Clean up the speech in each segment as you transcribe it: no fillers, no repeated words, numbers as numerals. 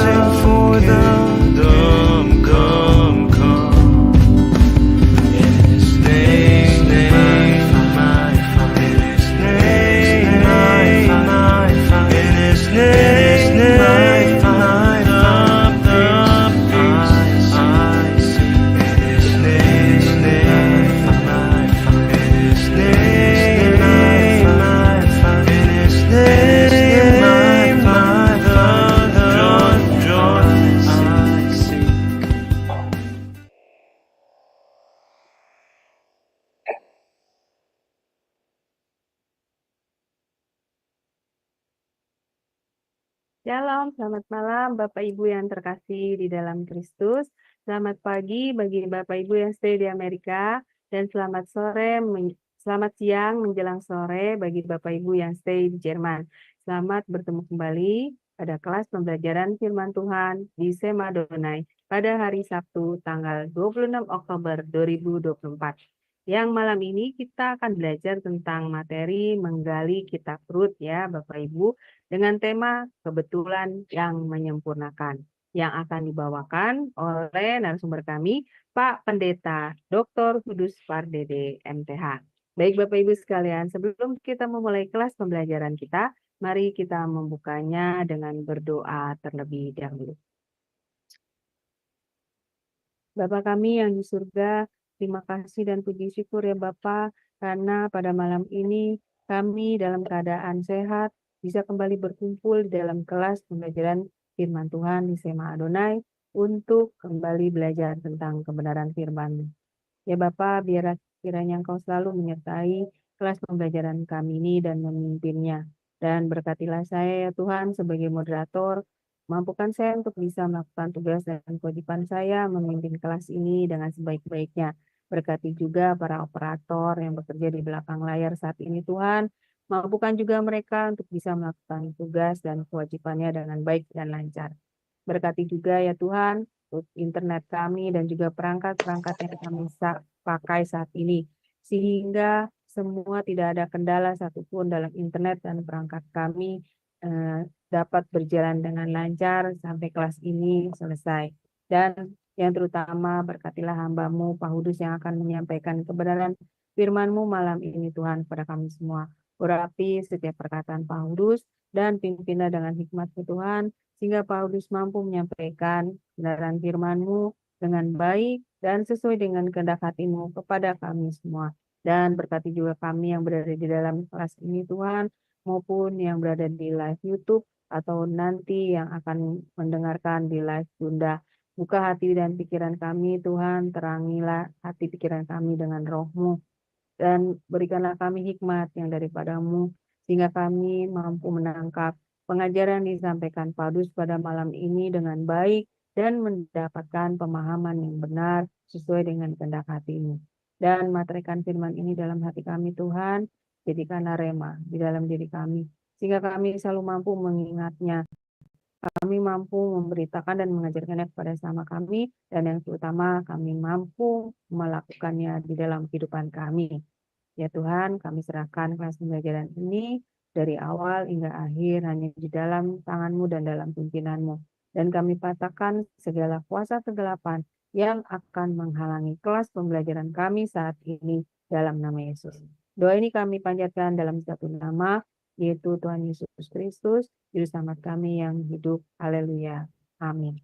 sing for the come, come. In His name, my Father. In His name, my Father. In His name, my Father. I see. In His name, my Father. In His name, my Father. In His name, my Father. Joy, I see. Shalom, selamat malam Bapak Ibu yang terkasih di dalam Kristus. Selamat pagi bagi Bapak Ibu yang stay di Amerika dan selamat siang menjelang sore bagi Bapak Ibu yang stay di Jerman. Selamat bertemu kembali pada kelas pembelajaran firman Tuhan di Sema Donai pada hari Sabtu tanggal 26 Oktober 2024. Yang malam ini kita akan belajar tentang materi menggali kitab Rut ya Bapak Ibu, dengan tema kebetulan yang menyempurnakan yang akan dibawakan oleh narasumber kami Pak Pendeta Dr. Kudus Pardede MTH. Baik Bapak Ibu sekalian, sebelum kita memulai kelas pembelajaran kita, mari kita membukanya dengan berdoa terlebih dahulu. Bapa kami yang di surga, terima kasih dan puji syukur ya Bapa, karena pada malam ini kami dalam keadaan sehat, bisa kembali berkumpul di dalam kelas pembelajaran firman Tuhan di Sema Adonai untuk kembali belajar tentang kebenaran firman. Ya Bapa, biar kiranya Engkau selalu menyertai kelas pembelajaran kami ini dan memimpinnya. Dan berkatilah saya ya Tuhan sebagai moderator, mampukan saya untuk bisa melakukan tugas dan kewajiban saya memimpin kelas ini dengan sebaik-baiknya. Berkati juga para operator yang bekerja di belakang layar saat ini Tuhan, mampukan juga mereka untuk bisa melakukan tugas dan kewajibannya dengan baik dan lancar. Berkati juga ya Tuhan untuk internet kami dan juga perangkat-perangkat yang kami pakai saat ini. Sehingga semua tidak ada kendala satupun dalam internet dan perangkat kami dapat berjalan dengan lancar sampai kelas ini selesai. Dan yang terutama berkatilah hamba-Mu Pak Hudus yang akan menyampaikan kebenaran firman-Mu malam ini Tuhan kepada kami semua. Urapi setiap perkataan Pak Hudus dan pimpinlah dengan hikmat-Mu Tuhan, sehingga Paulus mampu menyampaikan kebenaran firman-Mu dengan baik dan sesuai dengan kehendak hati-Mu kepada kami semua. Dan berkati juga kami yang berada di dalam kelas ini Tuhan, maupun yang berada di live YouTube atau nanti yang akan mendengarkan di live Bunda. Buka hati dan pikiran kami Tuhan, terangilah hati pikiran kami dengan roh-Mu, dan berikanlah kami hikmat yang daripada-Mu, sehingga kami mampu menangkap pengajaran disampaikan Paulus pada malam ini dengan baik dan mendapatkan pemahaman yang benar sesuai dengan kehendak hati-Mu. Dan materikan firman ini dalam hati kami Tuhan, jadikanlah rema di dalam diri kami, sehingga kami selalu mampu mengingatnya. Kami mampu memberitakan dan mengajarkannya kepada sama kami, dan yang terutama kami mampu melakukannya di dalam kehidupan kami. Ya Tuhan, kami serahkan kelas pembelajaran ini dari awal hingga akhir hanya di dalam tangan-Mu dan dalam pimpinan-Mu. Dan kami patahkan segala kuasa kegelapan yang akan menghalangi kelas pembelajaran kami saat ini dalam nama Yesus. Doa ini kami panjatkan dalam satu nama, yaitu Tuhan Yesus Kristus, Juru Selamat kami yang hidup. Haleluya. Amin.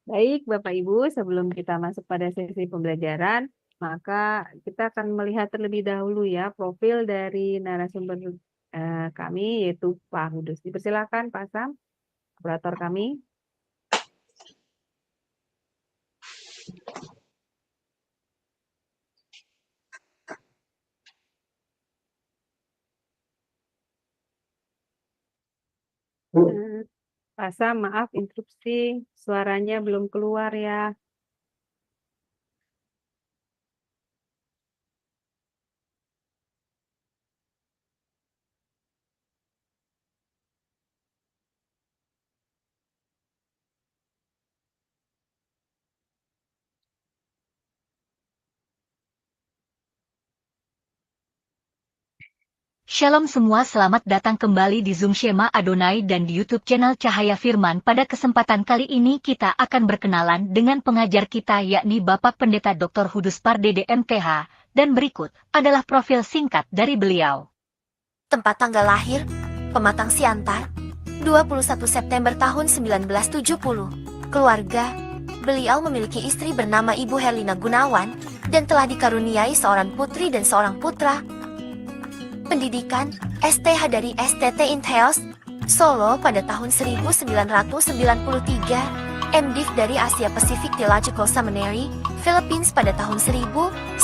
Baik, Bapak Ibu, sebelum kita masuk pada sesi pembelajaran, maka kita akan melihat terlebih dahulu ya profil dari narasumber kami, yaitu Pak Hudus. Dipersilakan Pak Sam, operator kami. Pak Sam, maaf interupsi, suaranya belum keluar ya. Shalom semua, selamat datang kembali di Zoom Shema Adonai dan di YouTube channel Cahaya Firman. Pada kesempatan kali ini kita akan berkenalan dengan pengajar kita yakni Bapak Pendeta Dr. Hudus Pardede MTH, dan berikut adalah profil singkat dari beliau. Tempat tanggal lahir, Pematang Siantar, 21 September tahun 1970. Keluarga, beliau memiliki istri bernama Ibu Herlina Gunawan, dan telah dikaruniai seorang putri dan seorang putra. Pendidikan, STH dari STT Intheos, Solo pada tahun 1993, MDiv dari Asia Pacific Theological Seminary, Philippines pada tahun 1996.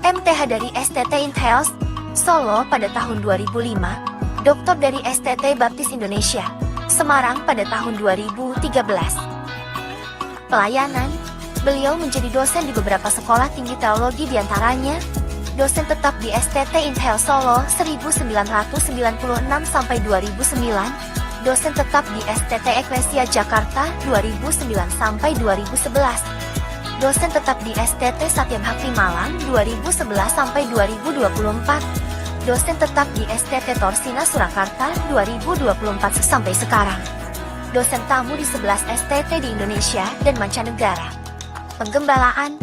MTH dari STT Intheos, Solo pada tahun 2005, Doktor dari STT Baptis Indonesia, Semarang pada tahun 2013. Pelayanan, beliau menjadi dosen di beberapa sekolah tinggi teologi diantaranya, dosen tetap di STT Intheos Solo 1996 sampai 2009, dosen tetap di STT Eklesia Jakarta 2009 sampai 2011, dosen tetap di STT Satya Bhakti Malang 2011 sampai 2024, dosen tetap di STT Torsina Surakarta 2024 sampai sekarang, dosen tamu di 11 STT di Indonesia dan mancanegara. Penggembalaan,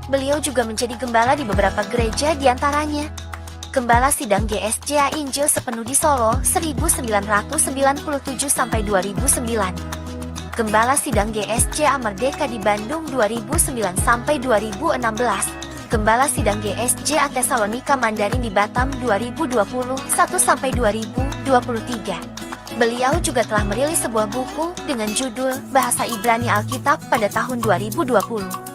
beliau juga menjadi gembala di beberapa gereja diantaranya Gembala Sidang GSJA Injil Sepenuh di Solo 1997 sampai 2009, Gembala Sidang GSJA Merdeka di Bandung 2009 sampai 2016, Gembala Sidang GSJA Tesalonika Mandarin di Batam 2021 sampai 2023. Beliau juga telah merilis sebuah buku dengan judul Bahasa Ibrani Alkitab pada tahun 2020.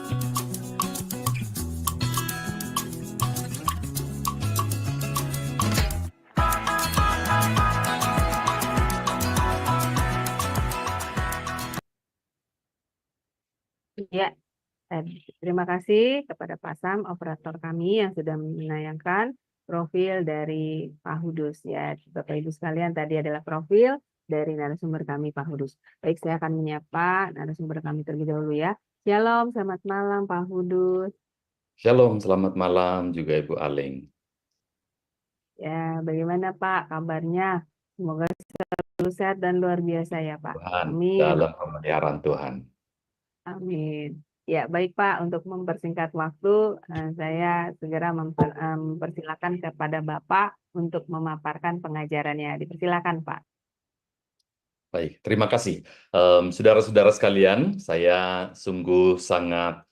Ya, terima kasih kepada Pak Sam, operator kami yang sudah menayangkan profil dari Pak Hudus. Ya, Bapak Ibu sekalian, tadi adalah profil dari narasumber kami, Pak Hudus. Baik, saya akan menyapa narasumber kami terlebih dahulu ya. Shalom, selamat malam Pak Hudus. Shalom, selamat malam juga Ibu Aling. Ya, bagaimana Pak kabarnya? Semoga selalu sehat dan luar biasa ya Pak. Tuhan, Amin. dalam pemeliharaan Tuhan. Amin. Ya, baik Pak, untuk mempersingkat waktu, saya segera mempersilakan kepada Bapak untuk memaparkan pengajarannya. Dipersilakan Pak. Baik, terima kasih. Saudara-saudara sekalian, saya sungguh sangat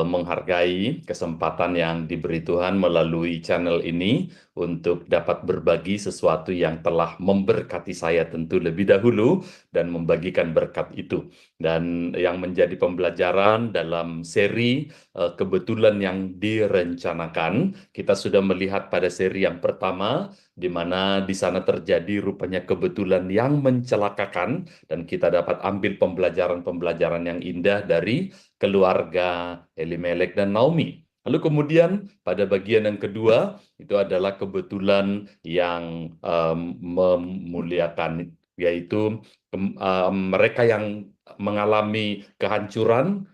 menghargai kesempatan yang diberi Tuhan melalui channel ini untuk dapat berbagi sesuatu yang telah memberkati saya tentu lebih dahulu dan membagikan berkat itu. Dan yang menjadi pembelajaran dalam seri kebetulan yang direncanakan, kita sudah melihat pada seri yang pertama, di mana di sana terjadi rupanya kebetulan yang mencelakakan, dan kita dapat ambil pembelajaran-pembelajaran yang indah dari keluarga Elimelek dan Naomi. Lalu kemudian pada bagian yang kedua, itu adalah kebetulan yang memuliakan, yaitu mereka yang mengalami kehancuran,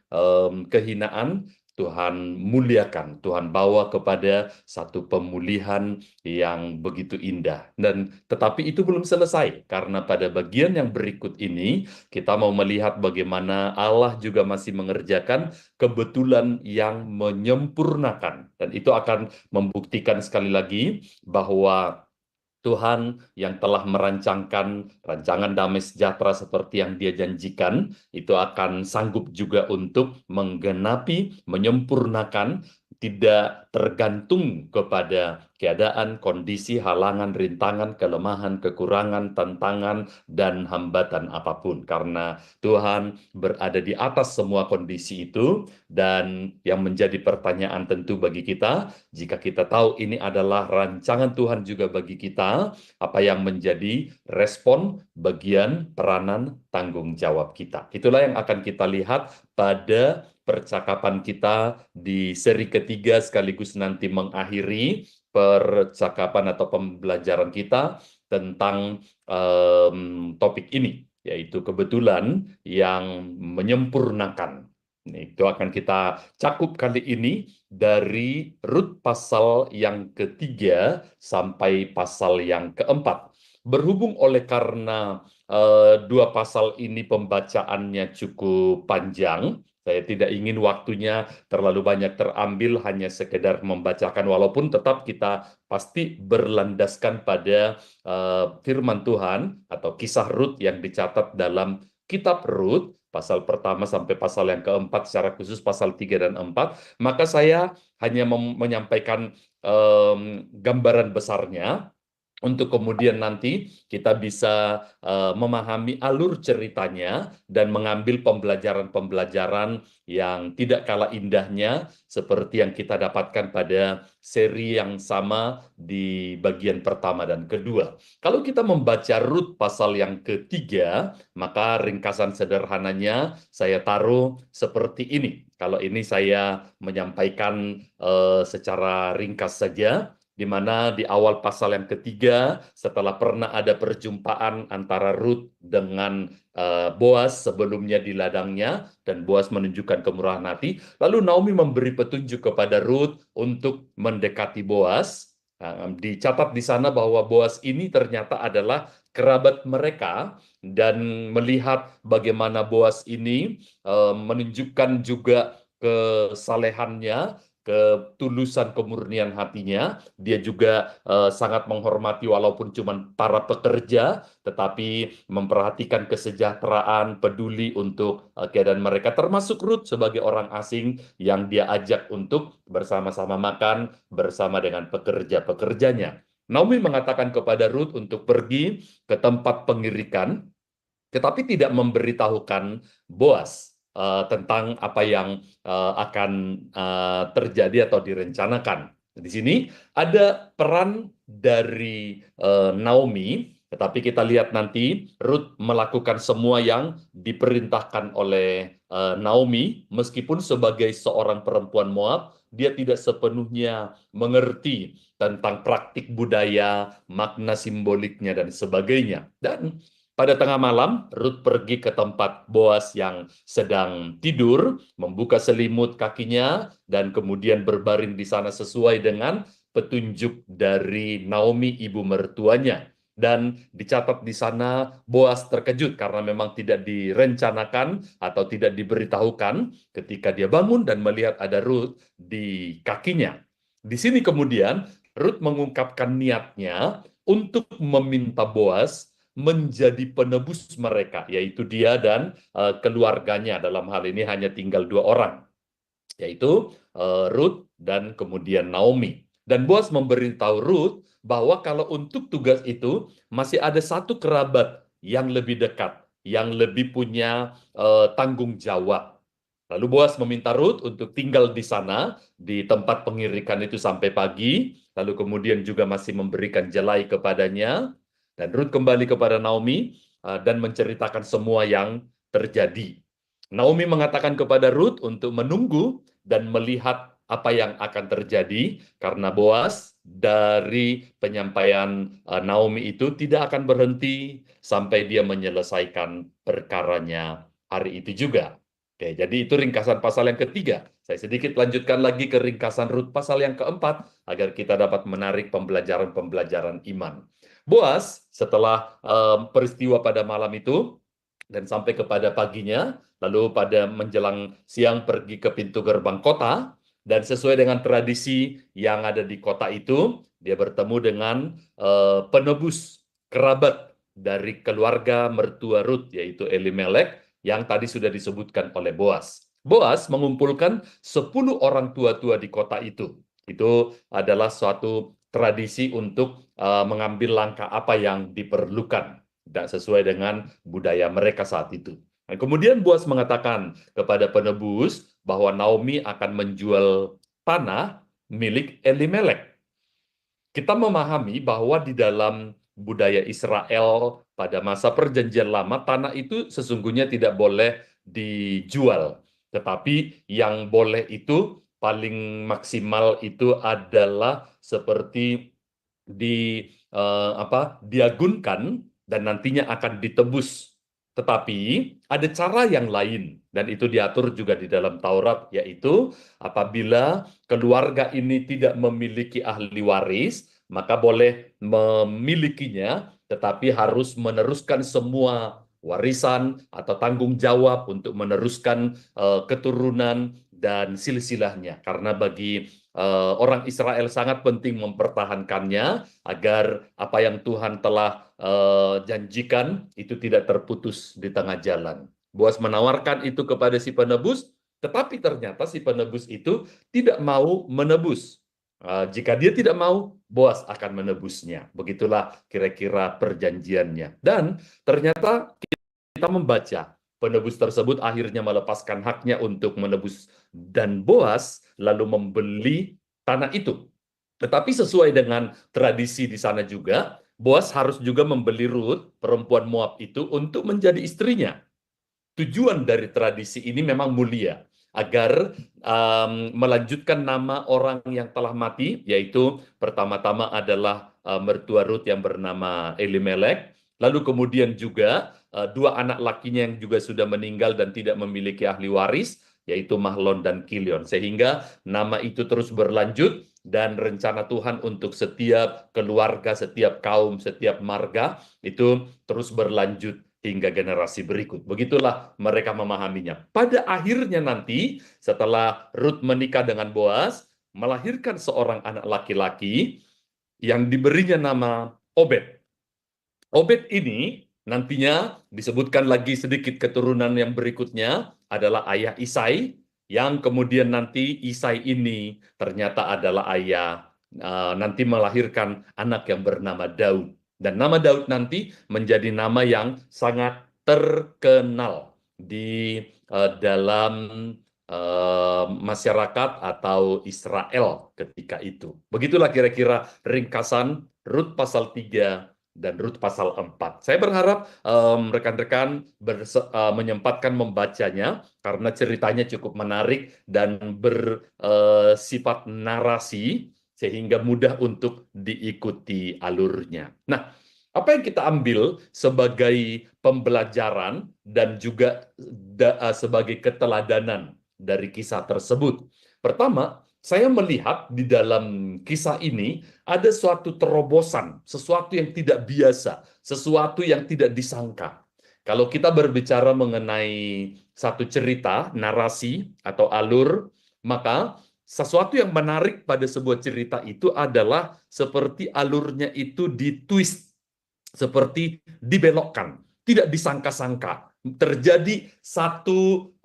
kehinaan, Tuhan muliakan, Tuhan bawa kepada satu pemulihan yang begitu indah. Dan tetapi itu belum selesai, karena pada bagian yang berikut ini kita mau melihat bagaimana Allah juga masih mengerjakan kebetulan yang menyempurnakan. Dan itu akan membuktikan sekali lagi bahwa Tuhan yang telah merancangkan rancangan damai sejahtera seperti yang Dia janjikan, itu akan sanggup juga untuk menggenapi, menyempurnakan, tidak tergantung kepada keadaan, kondisi, halangan, rintangan, kelemahan, kekurangan, tantangan, dan hambatan apapun. Karena Tuhan berada di atas semua kondisi itu, dan yang menjadi pertanyaan tentu bagi kita, jika kita tahu ini adalah rancangan Tuhan juga bagi kita, apa yang menjadi respon, bagian, peranan, tanggung jawab kita. Itulah yang akan kita lihat pada percakapan kita di seri ketiga, sekaligus nanti mengakhiri percakapan atau pembelajaran kita tentang topik ini, yaitu kebetulan yang menyempurnakan. Itu akan kita cakup kali ini dari Rut pasal yang ketiga sampai pasal yang keempat. Berhubung oleh karena dua pasal ini pembacaannya cukup panjang, saya tidak ingin waktunya terlalu banyak terambil, hanya sekedar membacakan, walaupun tetap kita pasti berlandaskan pada firman Tuhan atau kisah Rut yang dicatat dalam kitab Rut, pasal pertama sampai pasal yang keempat, secara khusus pasal 3 dan 4, maka saya hanya menyampaikan gambaran besarnya, untuk kemudian nanti kita bisa memahami alur ceritanya dan mengambil pembelajaran-pembelajaran yang tidak kalah indahnya seperti yang kita dapatkan pada seri yang sama di bagian pertama dan kedua. Kalau kita membaca Rut pasal yang ketiga, maka ringkasan sederhananya saya taruh seperti ini. Kalau ini saya menyampaikan secara ringkas saja, di mana di awal pasal yang ketiga, setelah pernah ada perjumpaan antara Rut dengan Boas sebelumnya di ladangnya, dan Boas menunjukkan kemurahan hati, lalu Naomi memberi petunjuk kepada Rut untuk mendekati Boas. Dicatat di sana bahwa Boas ini ternyata adalah kerabat mereka, dan melihat bagaimana Boas ini menunjukkan juga kesalehannya, ketulusan kemurnian hatinya. Dia juga sangat menghormati walaupun cuma para pekerja, tetapi memperhatikan kesejahteraan, peduli untuk keadaan mereka, termasuk Rut sebagai orang asing yang dia ajak untuk bersama-sama makan bersama dengan pekerja-pekerjanya. Naomi mengatakan kepada Rut untuk pergi ke tempat pengirikan, tetapi tidak memberitahukan Boas tentang apa yang akan terjadi atau direncanakan. Di sini ada peran dari Naomi, tetapi kita lihat nanti Rut melakukan semua yang diperintahkan oleh Naomi, meskipun sebagai seorang perempuan Moab, dia tidak sepenuhnya mengerti tentang praktik budaya, makna simboliknya, dan sebagainya. Dan pada tengah malam, Rut pergi ke tempat Boas yang sedang tidur, membuka selimut kakinya, dan kemudian berbaring di sana sesuai dengan petunjuk dari Naomi, ibu mertuanya. Dan dicatat di sana, Boas terkejut karena memang tidak direncanakan atau tidak diberitahukan ketika dia bangun dan melihat ada Rut di kakinya. Di sini kemudian, Rut mengungkapkan niatnya untuk meminta Boas menjadi penebus mereka, yaitu dia dan keluarganya. Dalam hal ini hanya tinggal 2 orang, yaitu Rut dan kemudian Naomi. Dan Boas memberitahu Rut bahwa kalau untuk tugas itu masih ada satu kerabat yang lebih dekat, yang lebih punya tanggung jawab. Lalu Boas meminta Rut untuk tinggal di sana, di tempat pengirikan itu sampai pagi, lalu kemudian juga masih memberikan jelai kepadanya. Dan Rut kembali kepada Naomi dan menceritakan semua yang terjadi. Naomi mengatakan kepada Rut untuk menunggu dan melihat apa yang akan terjadi, karena Boas dari penyampaian Naomi itu tidak akan berhenti sampai dia menyelesaikan perkaranya hari itu juga. Oke, jadi itu ringkasan pasal yang ketiga. Saya sedikit lanjutkan lagi ke ringkasan Rut pasal yang keempat, agar kita dapat menarik pembelajaran-pembelajaran iman. Boas setelah peristiwa pada malam itu dan sampai kepada paginya, lalu pada menjelang siang pergi ke pintu gerbang kota, dan sesuai dengan tradisi yang ada di kota itu, dia bertemu dengan penebus kerabat dari keluarga mertua Rut, yaitu Elimelek, yang tadi sudah disebutkan oleh Boas. Boas mengumpulkan 10 orang tua-tua di kota itu. Itu adalah suatu tradisi untuk mengambil langkah apa yang diperlukan, tidak sesuai dengan budaya mereka saat itu. Dan kemudian Boas mengatakan kepada penebus bahwa Naomi akan menjual tanah milik Elimelek. Kita memahami bahwa di dalam budaya Israel pada masa perjanjian lama, tanah itu sesungguhnya tidak boleh dijual. Tetapi yang boleh itu paling maksimal itu adalah seperti diagunkan dan nantinya akan ditebus. Tetapi ada cara yang lain, dan itu diatur juga di dalam Taurat, yaitu apabila keluarga ini tidak memiliki ahli waris, maka boleh memilikinya, tetapi harus meneruskan semua warisan atau tanggung jawab untuk meneruskan keturunan dan silsilahnya. Karena bagi orang Israel sangat penting mempertahankannya agar apa yang Tuhan telah janjikan itu tidak terputus di tengah jalan. Boas menawarkan itu kepada si penebus, tetapi ternyata si penebus itu tidak mau menebus. Jika dia tidak mau, Boas akan menebusnya. Begitulah kira-kira perjanjiannya. Dan ternyata kita membaca penebus tersebut akhirnya melepaskan haknya untuk menebus, dan Boas lalu membeli tanah itu. Tetapi sesuai dengan tradisi di sana juga, Boas harus juga membeli Ruth, perempuan Moab itu, untuk menjadi istrinya. Tujuan dari tradisi ini memang mulia, agar melanjutkan nama orang yang telah mati, yaitu pertama-tama adalah mertua Ruth yang bernama Elimelek, lalu kemudian juga dua anak lakinya yang juga sudah meninggal dan tidak memiliki ahli waris, yaitu Mahlon dan Kilion, sehingga nama itu terus berlanjut. Dan rencana Tuhan untuk setiap keluarga, setiap kaum, setiap marga itu terus berlanjut hingga generasi berikut. Begitulah mereka memahaminya. Pada akhirnya nanti, setelah Ruth menikah dengan Boas, melahirkan seorang anak laki-laki yang diberinya nama Obed. Obed ini nantinya disebutkan lagi sedikit keturunan yang berikutnya adalah ayah Isai, yang kemudian nanti Isai ini ternyata adalah ayah nanti melahirkan anak yang bernama Daud. Dan nama Daud nanti menjadi nama yang sangat terkenal di dalam masyarakat atau Israel ketika itu. Begitulah kira-kira ringkasan Rut pasal 3 dan Rut pasal 4. Saya berharap rekan-rekan menyempatkan membacanya karena ceritanya cukup menarik dan bersifat narasi sehingga mudah untuk diikuti alurnya. Nah, apa yang kita ambil sebagai pembelajaran dan juga sebagai keteladanan dari kisah tersebut? Pertama, saya melihat di dalam kisah ini ada suatu terobosan, sesuatu yang tidak biasa, sesuatu yang tidak disangka. Kalau kita berbicara mengenai satu cerita, narasi, atau alur, maka sesuatu yang menarik pada sebuah cerita itu adalah seperti alurnya itu ditwist, seperti dibelokkan, tidak disangka-sangka. Terjadi satu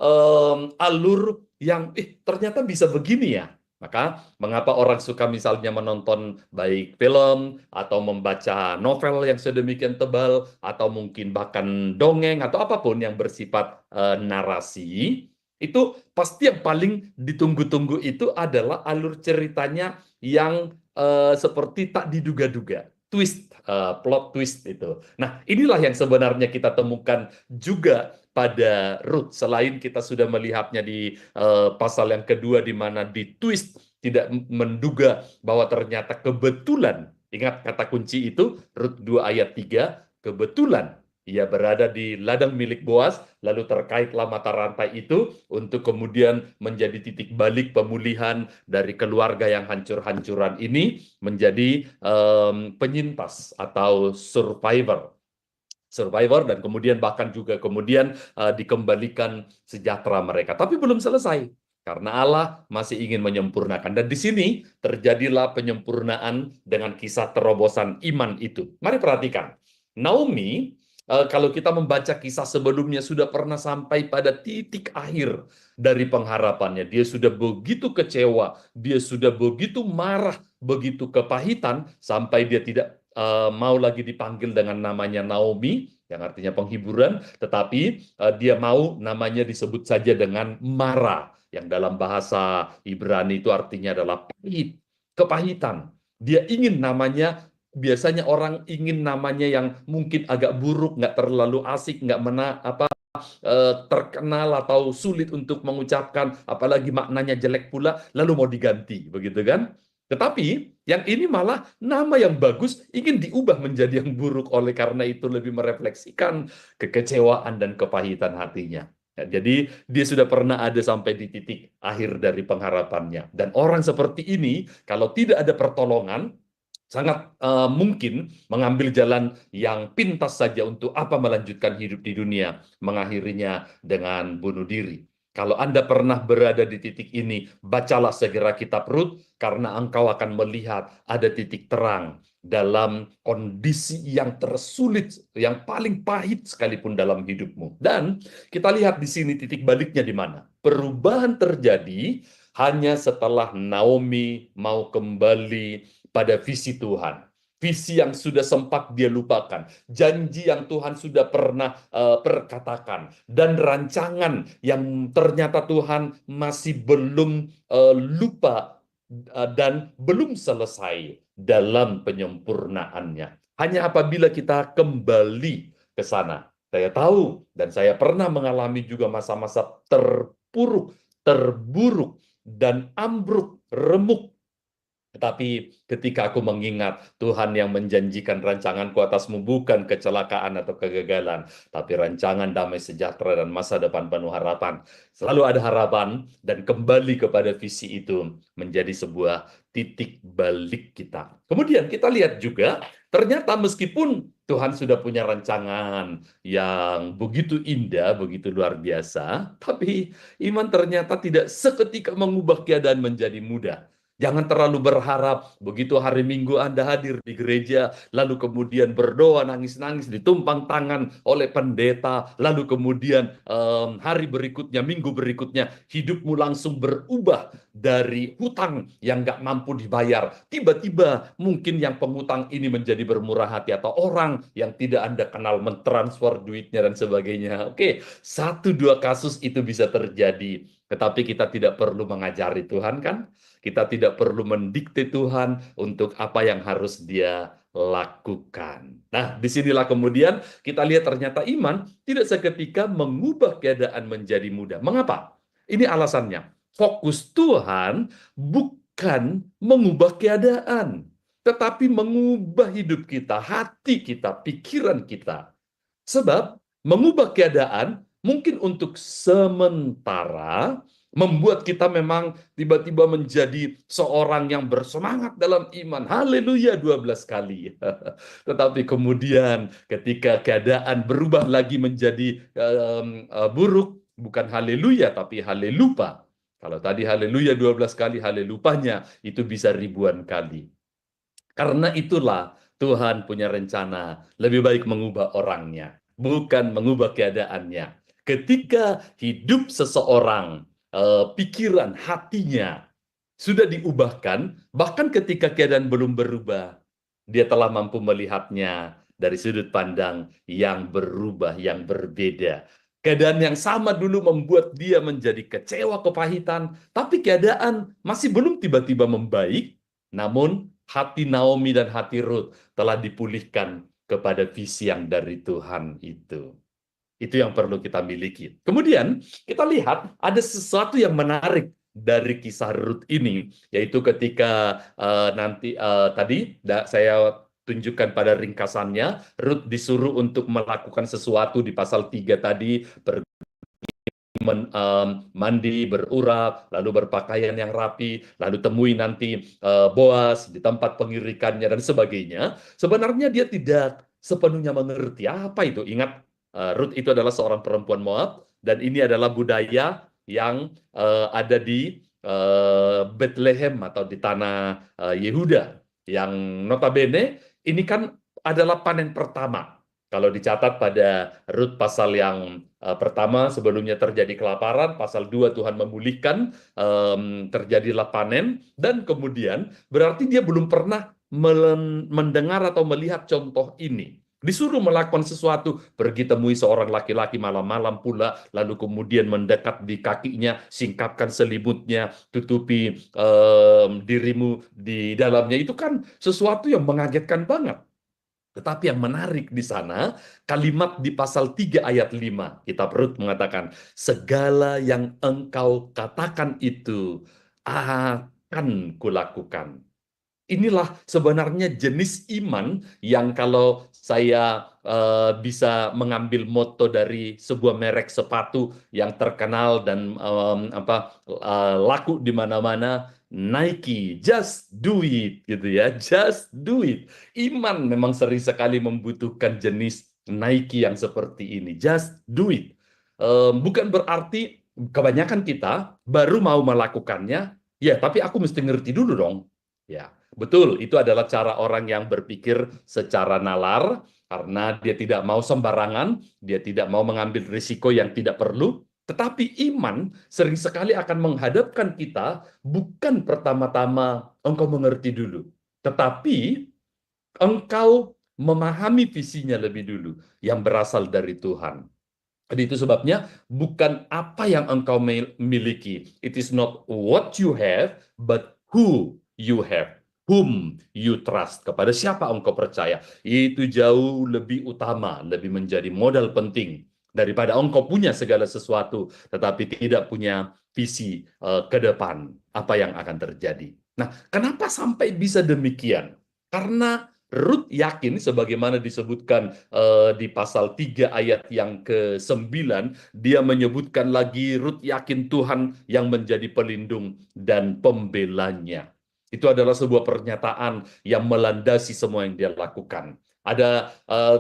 alur yang ternyata bisa begini ya. Maka mengapa orang suka misalnya menonton baik film atau membaca novel yang sedemikian tebal atau mungkin bahkan dongeng atau apapun yang bersifat narasi, itu pasti yang paling ditunggu-tunggu itu adalah alur ceritanya yang seperti tak diduga-duga. Twist, plot twist itu. Nah, inilah yang sebenarnya kita temukan juga pada Ruth. Selain kita sudah melihatnya di pasal yang kedua di mana di twist tidak menduga bahwa ternyata kebetulan, ingat kata kunci itu, Ruth 2 ayat 3, kebetulan ia berada di ladang milik Boas, lalu terkaitlah mata rantai itu untuk kemudian menjadi titik balik pemulihan dari keluarga yang hancur-hancuran ini menjadi penyintas atau survivor, dan kemudian bahkan juga kemudian dikembalikan sejahtera mereka. Tapi belum selesai, karena Allah masih ingin menyempurnakan. Dan di sini terjadilah penyempurnaan dengan kisah terobosan iman itu. Mari perhatikan, Naomi, kalau kita membaca kisah sebelumnya, sudah pernah sampai pada titik akhir dari pengharapannya. Dia sudah begitu kecewa, dia sudah begitu marah, begitu kepahitan, sampai dia tidak mau lagi dipanggil dengan namanya Naomi, yang artinya penghiburan, tetapi dia mau namanya disebut saja dengan Mara, yang dalam bahasa Ibrani itu artinya adalah pahit, kepahitan. Dia ingin namanya, biasanya orang ingin namanya yang mungkin agak buruk, nggak terlalu asik, nggak terkenal atau sulit untuk mengucapkan, apalagi maknanya jelek pula, lalu mau diganti, begitu kan? Tetapi yang ini malah nama yang bagus ingin diubah menjadi yang buruk, oleh karena itu lebih merefleksikan kekecewaan dan kepahitan hatinya. Ya, jadi dia sudah pernah ada sampai di titik akhir dari pengharapannya. Dan orang seperti ini kalau tidak ada pertolongan sangat mungkin mengambil jalan yang pintas saja untuk apa melanjutkan hidup di dunia, mengakhirinya dengan bunuh diri. Kalau Anda pernah berada di titik ini, bacalah segera kitab Rut, karena engkau akan melihat ada titik terang dalam kondisi yang tersulit, yang paling pahit sekalipun dalam hidupmu. Dan kita lihat di sini titik baliknya di mana. Perubahan terjadi hanya setelah Naomi mau kembali pada visi Tuhan. Visi yang sudah sempat dia lupakan, janji yang Tuhan sudah pernah perkatakan, dan rancangan yang ternyata Tuhan masih belum lupa dan belum selesai dalam penyempurnaannya. Hanya apabila kita kembali ke sana. Saya tahu dan saya pernah mengalami juga masa-masa terpuruk, terburuk, dan ambruk, remuk. Tetapi ketika aku mengingat Tuhan yang menjanjikan rancanganku atasmu bukan kecelakaan atau kegagalan, tapi rancangan damai sejahtera dan masa depan penuh harapan. Selalu ada harapan, dan kembali kepada visi itu menjadi sebuah titik balik kita. Kemudian kita lihat juga, ternyata meskipun Tuhan sudah punya rancangan yang begitu indah, begitu luar biasa, tapi iman ternyata tidak seketika mengubah keadaan menjadi mudah. Jangan terlalu berharap begitu hari Minggu Anda hadir di gereja, lalu kemudian berdoa nangis-nangis, ditumpang tangan oleh pendeta, lalu kemudian hari berikutnya, minggu berikutnya, hidupmu langsung berubah dari hutang yang nggak mampu dibayar. Tiba-tiba mungkin yang pengutang ini menjadi bermurah hati, atau orang yang tidak Anda kenal mentransfer duitnya dan sebagainya. Oke, 1-2 kasus itu bisa terjadi. Tetapi kita tidak perlu mengajari Tuhan, kan? Kita tidak perlu mendikte Tuhan untuk apa yang harus Dia lakukan. Nah, disinilah kemudian kita lihat ternyata iman tidak seketika mengubah keadaan menjadi mudah. Mengapa? Ini alasannya. Fokus Tuhan bukan mengubah keadaan, tetapi mengubah hidup kita, hati kita, pikiran kita. Sebab mengubah keadaan mungkin untuk sementara membuat kita memang tiba-tiba menjadi seorang yang bersemangat dalam iman. Haleluya 12 kali. Tetapi kemudian ketika keadaan berubah lagi menjadi buruk, bukan haleluya tapi halelupa. Kalau tadi haleluya 12 kali, halelupanya itu bisa ribuan kali. Karena itulah Tuhan punya rencana lebih baik mengubah orangnya, bukan mengubah keadaannya. Ketika hidup seseorang, pikiran, hatinya sudah diubahkan, bahkan ketika keadaan belum berubah, dia telah mampu melihatnya dari sudut pandang yang berubah, yang berbeda. Keadaan yang sama dulu membuat dia menjadi kecewa, kepahitan, tapi keadaan masih belum tiba-tiba membaik, namun hati Naomi dan hati Rut telah dipulihkan kepada visi yang dari Tuhan itu. Itu yang perlu kita miliki. Kemudian kita lihat ada sesuatu yang menarik dari kisah Rut ini, yaitu ketika tadi saya tunjukkan pada ringkasannya, Rut disuruh untuk melakukan sesuatu di pasal 3 tadi, mandi, berurat, lalu berpakaian yang rapi, lalu temui nanti Boas di tempat pengirikannya dan sebagainya. Sebenarnya dia tidak sepenuhnya mengerti apa itu. Ingat, Rut itu adalah seorang perempuan Moab, dan ini adalah budaya yang ada di Bethlehem atau di tanah Yehuda, yang notabene ini kan adalah panen pertama. Kalau dicatat pada Rut pasal yang pertama, sebelumnya terjadi kelaparan, pasal 2 Tuhan memulihkan, terjadilah panen, dan kemudian berarti dia belum pernah mendengar atau melihat contoh ini. Disuruh melakukan sesuatu, pergi temui seorang laki-laki malam-malam pula, lalu kemudian mendekat di kakinya, singkapkan selimutnya, tutupi dirimu di dalamnya. Itu kan sesuatu yang mengagetkan banget. Tetapi yang menarik di sana, kalimat di pasal 3 ayat 5, kitab Rut mengatakan, segala yang engkau katakan itu akan kulakukan. Inilah sebenarnya jenis iman yang kalau saya bisa mengambil moto dari sebuah merek sepatu yang terkenal dan laku di mana-mana, Nike, just do it gitu ya, just do it. Iman memang sering sekali membutuhkan jenis Nike yang seperti ini, just do it. Bukan berarti kebanyakan kita baru mau melakukannya, ya tapi aku mesti ngerti dulu dong. Ya, betul, itu adalah cara orang yang berpikir secara nalar, karena dia tidak mau sembarangan, dia tidak mau mengambil risiko yang tidak perlu. Tetapi iman sering sekali akan menghadapkan kita bukan pertama-tama engkau mengerti dulu, tetapi engkau memahami visinya lebih dulu yang berasal dari Tuhan. Jadi itu sebabnya bukan apa yang engkau miliki. It is not what you have, but who you have. Whom you trust. Kepada siapa engkau percaya. Itu jauh lebih utama, lebih menjadi modal penting daripada engkau punya segala sesuatu, tetapi tidak punya visi ke depan apa yang akan terjadi. Nah, kenapa sampai bisa demikian? Karena Rut yakin sebagaimana disebutkan di pasal 3 ayat yang ke-9, dia menyebutkan lagi Rut yakin Tuhan yang menjadi pelindung dan pembelanya. Itu adalah sebuah pernyataan yang melandasi semua yang dia lakukan. Ada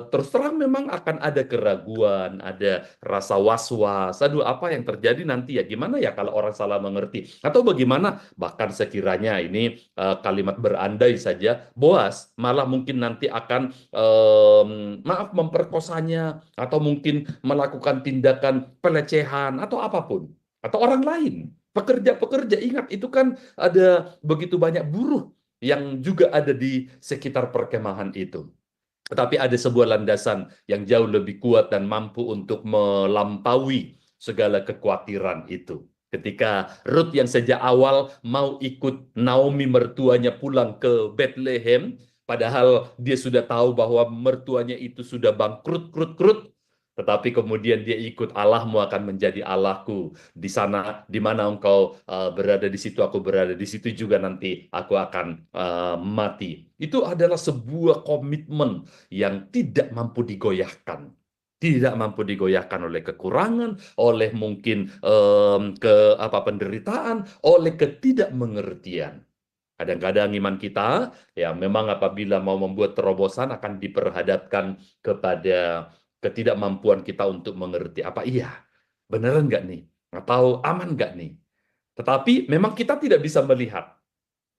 terus terang memang akan ada keraguan, ada rasa was-was. Aduh, apa yang terjadi nanti ya? Gimana ya kalau orang salah mengerti? Atau bagaimana? Bahkan sekiranya ini kalimat berandai saja, Boas malah mungkin nanti akan memperkosanya atau mungkin melakukan tindakan pelecehan atau apapun atau orang lain. Pekerja-pekerja, ingat itu kan ada begitu banyak buruh yang juga ada di sekitar perkemahan itu. Tetapi ada sebuah landasan yang jauh lebih kuat dan mampu untuk melampaui segala kekhawatiran itu. Ketika Rut yang sejak awal mau ikut Naomi mertuanya pulang ke Bethlehem, padahal dia sudah tahu bahwa mertuanya itu sudah bangkrut, tetapi kemudian dia ikut, Allahmu akan menjadi Allahku. Di sana, di mana engkau berada, di situ aku berada, di situ juga nanti aku akan mati. Itu adalah sebuah komitmen yang tidak mampu digoyahkan. Tidak mampu digoyahkan oleh kekurangan, oleh mungkin penderitaan, oleh ketidakmengertian. Kadang-kadang iman kita, ya memang apabila mau membuat terobosan akan diperhadapkan kepada ketidakmampuan kita untuk mengerti. Apa iya? Beneran nggak nih? Atau aman nggak nih? Tetapi memang kita tidak bisa melihat.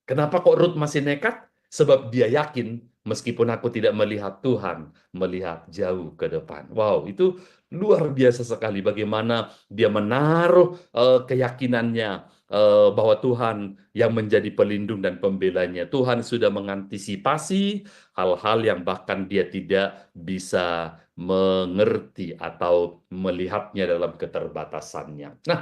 Kenapa kok Rut masih nekat? Sebab dia yakin, meskipun aku tidak melihat Tuhan, melihat jauh ke depan. Wow, itu luar biasa sekali bagaimana dia menaruh keyakinannya bahwa Tuhan yang menjadi pelindung dan pembelanya. Tuhan sudah mengantisipasi hal-hal yang bahkan dia tidak bisa mengerti atau melihatnya dalam keterbatasannya. Nah,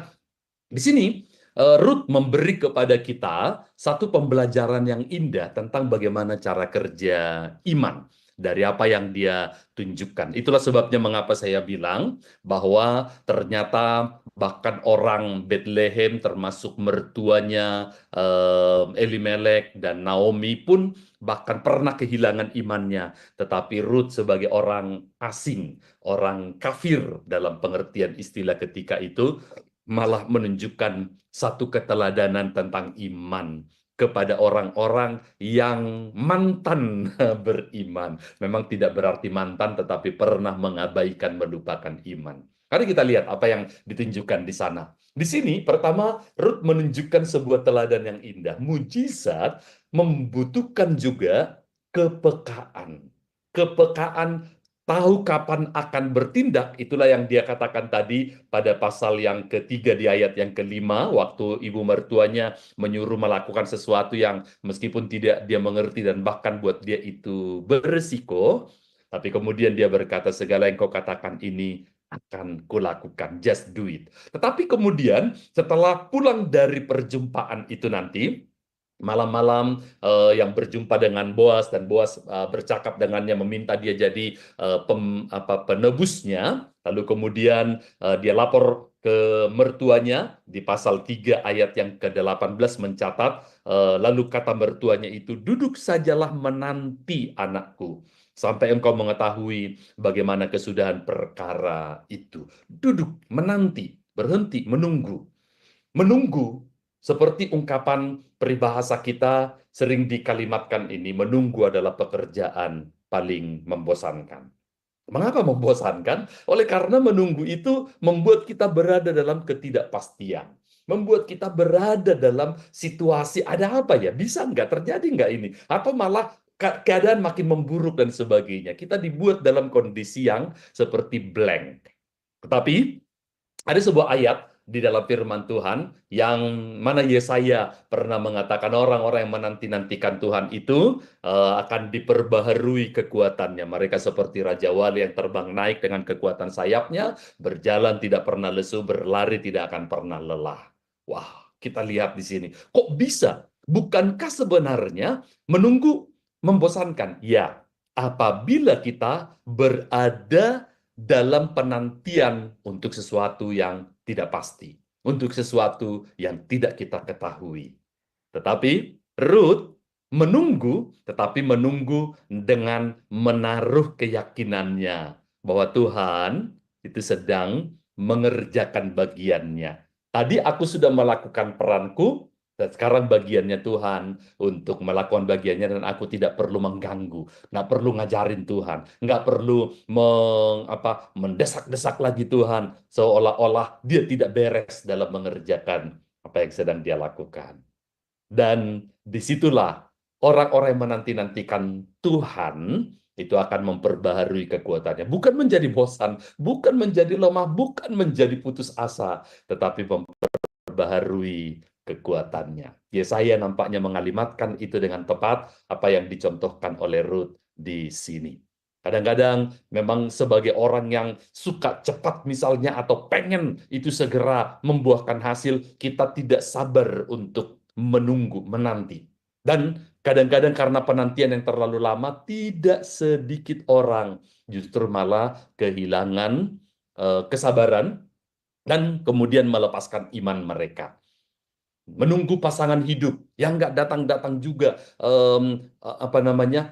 di sini Ruth memberi kepada kita satu pembelajaran yang indah tentang bagaimana cara kerja iman dari apa yang dia tunjukkan. Itulah sebabnya mengapa saya bilang bahwa ternyata bahkan orang Bethlehem termasuk mertuanya Elimelek dan Naomi pun bahkan pernah kehilangan imannya. Tetapi Ruth sebagai orang asing, orang kafir dalam pengertian istilah ketika itu, malah menunjukkan satu keteladanan tentang iman kepada orang-orang yang mantan beriman. Memang tidak berarti mantan, tetapi pernah mengabaikan, melupakan iman. Mari kita lihat apa yang ditunjukkan di sana. Di sini, pertama, Ruth menunjukkan sebuah teladan yang indah. Mujizat membutuhkan juga kepekaan. Kepekaan tahu kapan akan bertindak, itulah yang dia katakan tadi pada pasal yang ketiga di ayat yang kelima, waktu ibu mertuanya menyuruh melakukan sesuatu yang meskipun tidak dia mengerti dan bahkan buat dia itu beresiko, tapi kemudian dia berkata, segala yang kau katakan ini akan kulakukan, just do it. Tetapi kemudian setelah pulang dari perjumpaan itu nanti, malam-malam yang berjumpa dengan Boas dan Boas bercakap dengannya, meminta dia jadi penebusnya. Lalu kemudian dia lapor ke mertuanya di pasal 3 ayat yang ke-18 mencatat Lalu kata mertuanya itu, duduk sajalah menanti anakku, sampai engkau mengetahui bagaimana kesudahan perkara itu. Duduk, menanti, berhenti, menunggu. Menunggu, seperti ungkapan peribahasa kita sering dikalimatkan ini, menunggu adalah pekerjaan paling membosankan. Mengapa membosankan? Oleh karena menunggu itu membuat kita berada dalam ketidakpastian. Membuat kita berada dalam situasi, ada apa ya? Bisa nggak terjadi nggak ini? Atau malah keadaan makin memburuk dan sebagainya. Kita dibuat dalam kondisi yang seperti blank. Tetapi ada sebuah ayat di dalam firman Tuhan yang mana Yesaya pernah mengatakan orang-orang yang menanti-nantikan Tuhan itu akan diperbaharui kekuatannya. Mereka seperti Raja Wali yang terbang naik dengan kekuatan sayapnya, berjalan tidak pernah lesu, berlari tidak akan pernah lelah. Wah, kita lihat di sini. Kok bisa? Bukankah sebenarnya menunggu membosankan? Ya, apabila kita berada dalam penantian untuk sesuatu yang tidak pasti, untuk sesuatu yang tidak kita ketahui. Tetapi Ruth menunggu, tetapi menunggu dengan menaruh keyakinannya bahwa Tuhan itu sedang mengerjakan bagiannya. Tadi aku sudah melakukan peranku, dan sekarang bagiannya Tuhan untuk melakukan bagiannya, dan aku tidak perlu mengganggu, nggak perlu ngajarin Tuhan, nggak perlu mendesak-desak lagi Tuhan, seolah-olah dia tidak beres dalam mengerjakan apa yang sedang dia lakukan. Dan disitulah orang-orang yang menanti-nantikan Tuhan itu akan memperbaharui kekuatannya. Bukan menjadi bosan, bukan menjadi lemah, bukan menjadi putus asa, tetapi memperbaharui kekuatannya. Yesaya nampaknya mengalimatkan itu dengan tepat apa yang dicontohkan oleh Ruth di sini. Kadang-kadang memang sebagai orang yang suka cepat misalnya atau pengen itu segera membuahkan hasil, kita tidak sabar untuk menunggu, menanti. Dan kadang-kadang karena penantian yang terlalu lama, tidak sedikit orang justru malah kehilangan kesabaran dan kemudian melepaskan iman mereka. Menunggu pasangan hidup yang nggak datang-datang juga,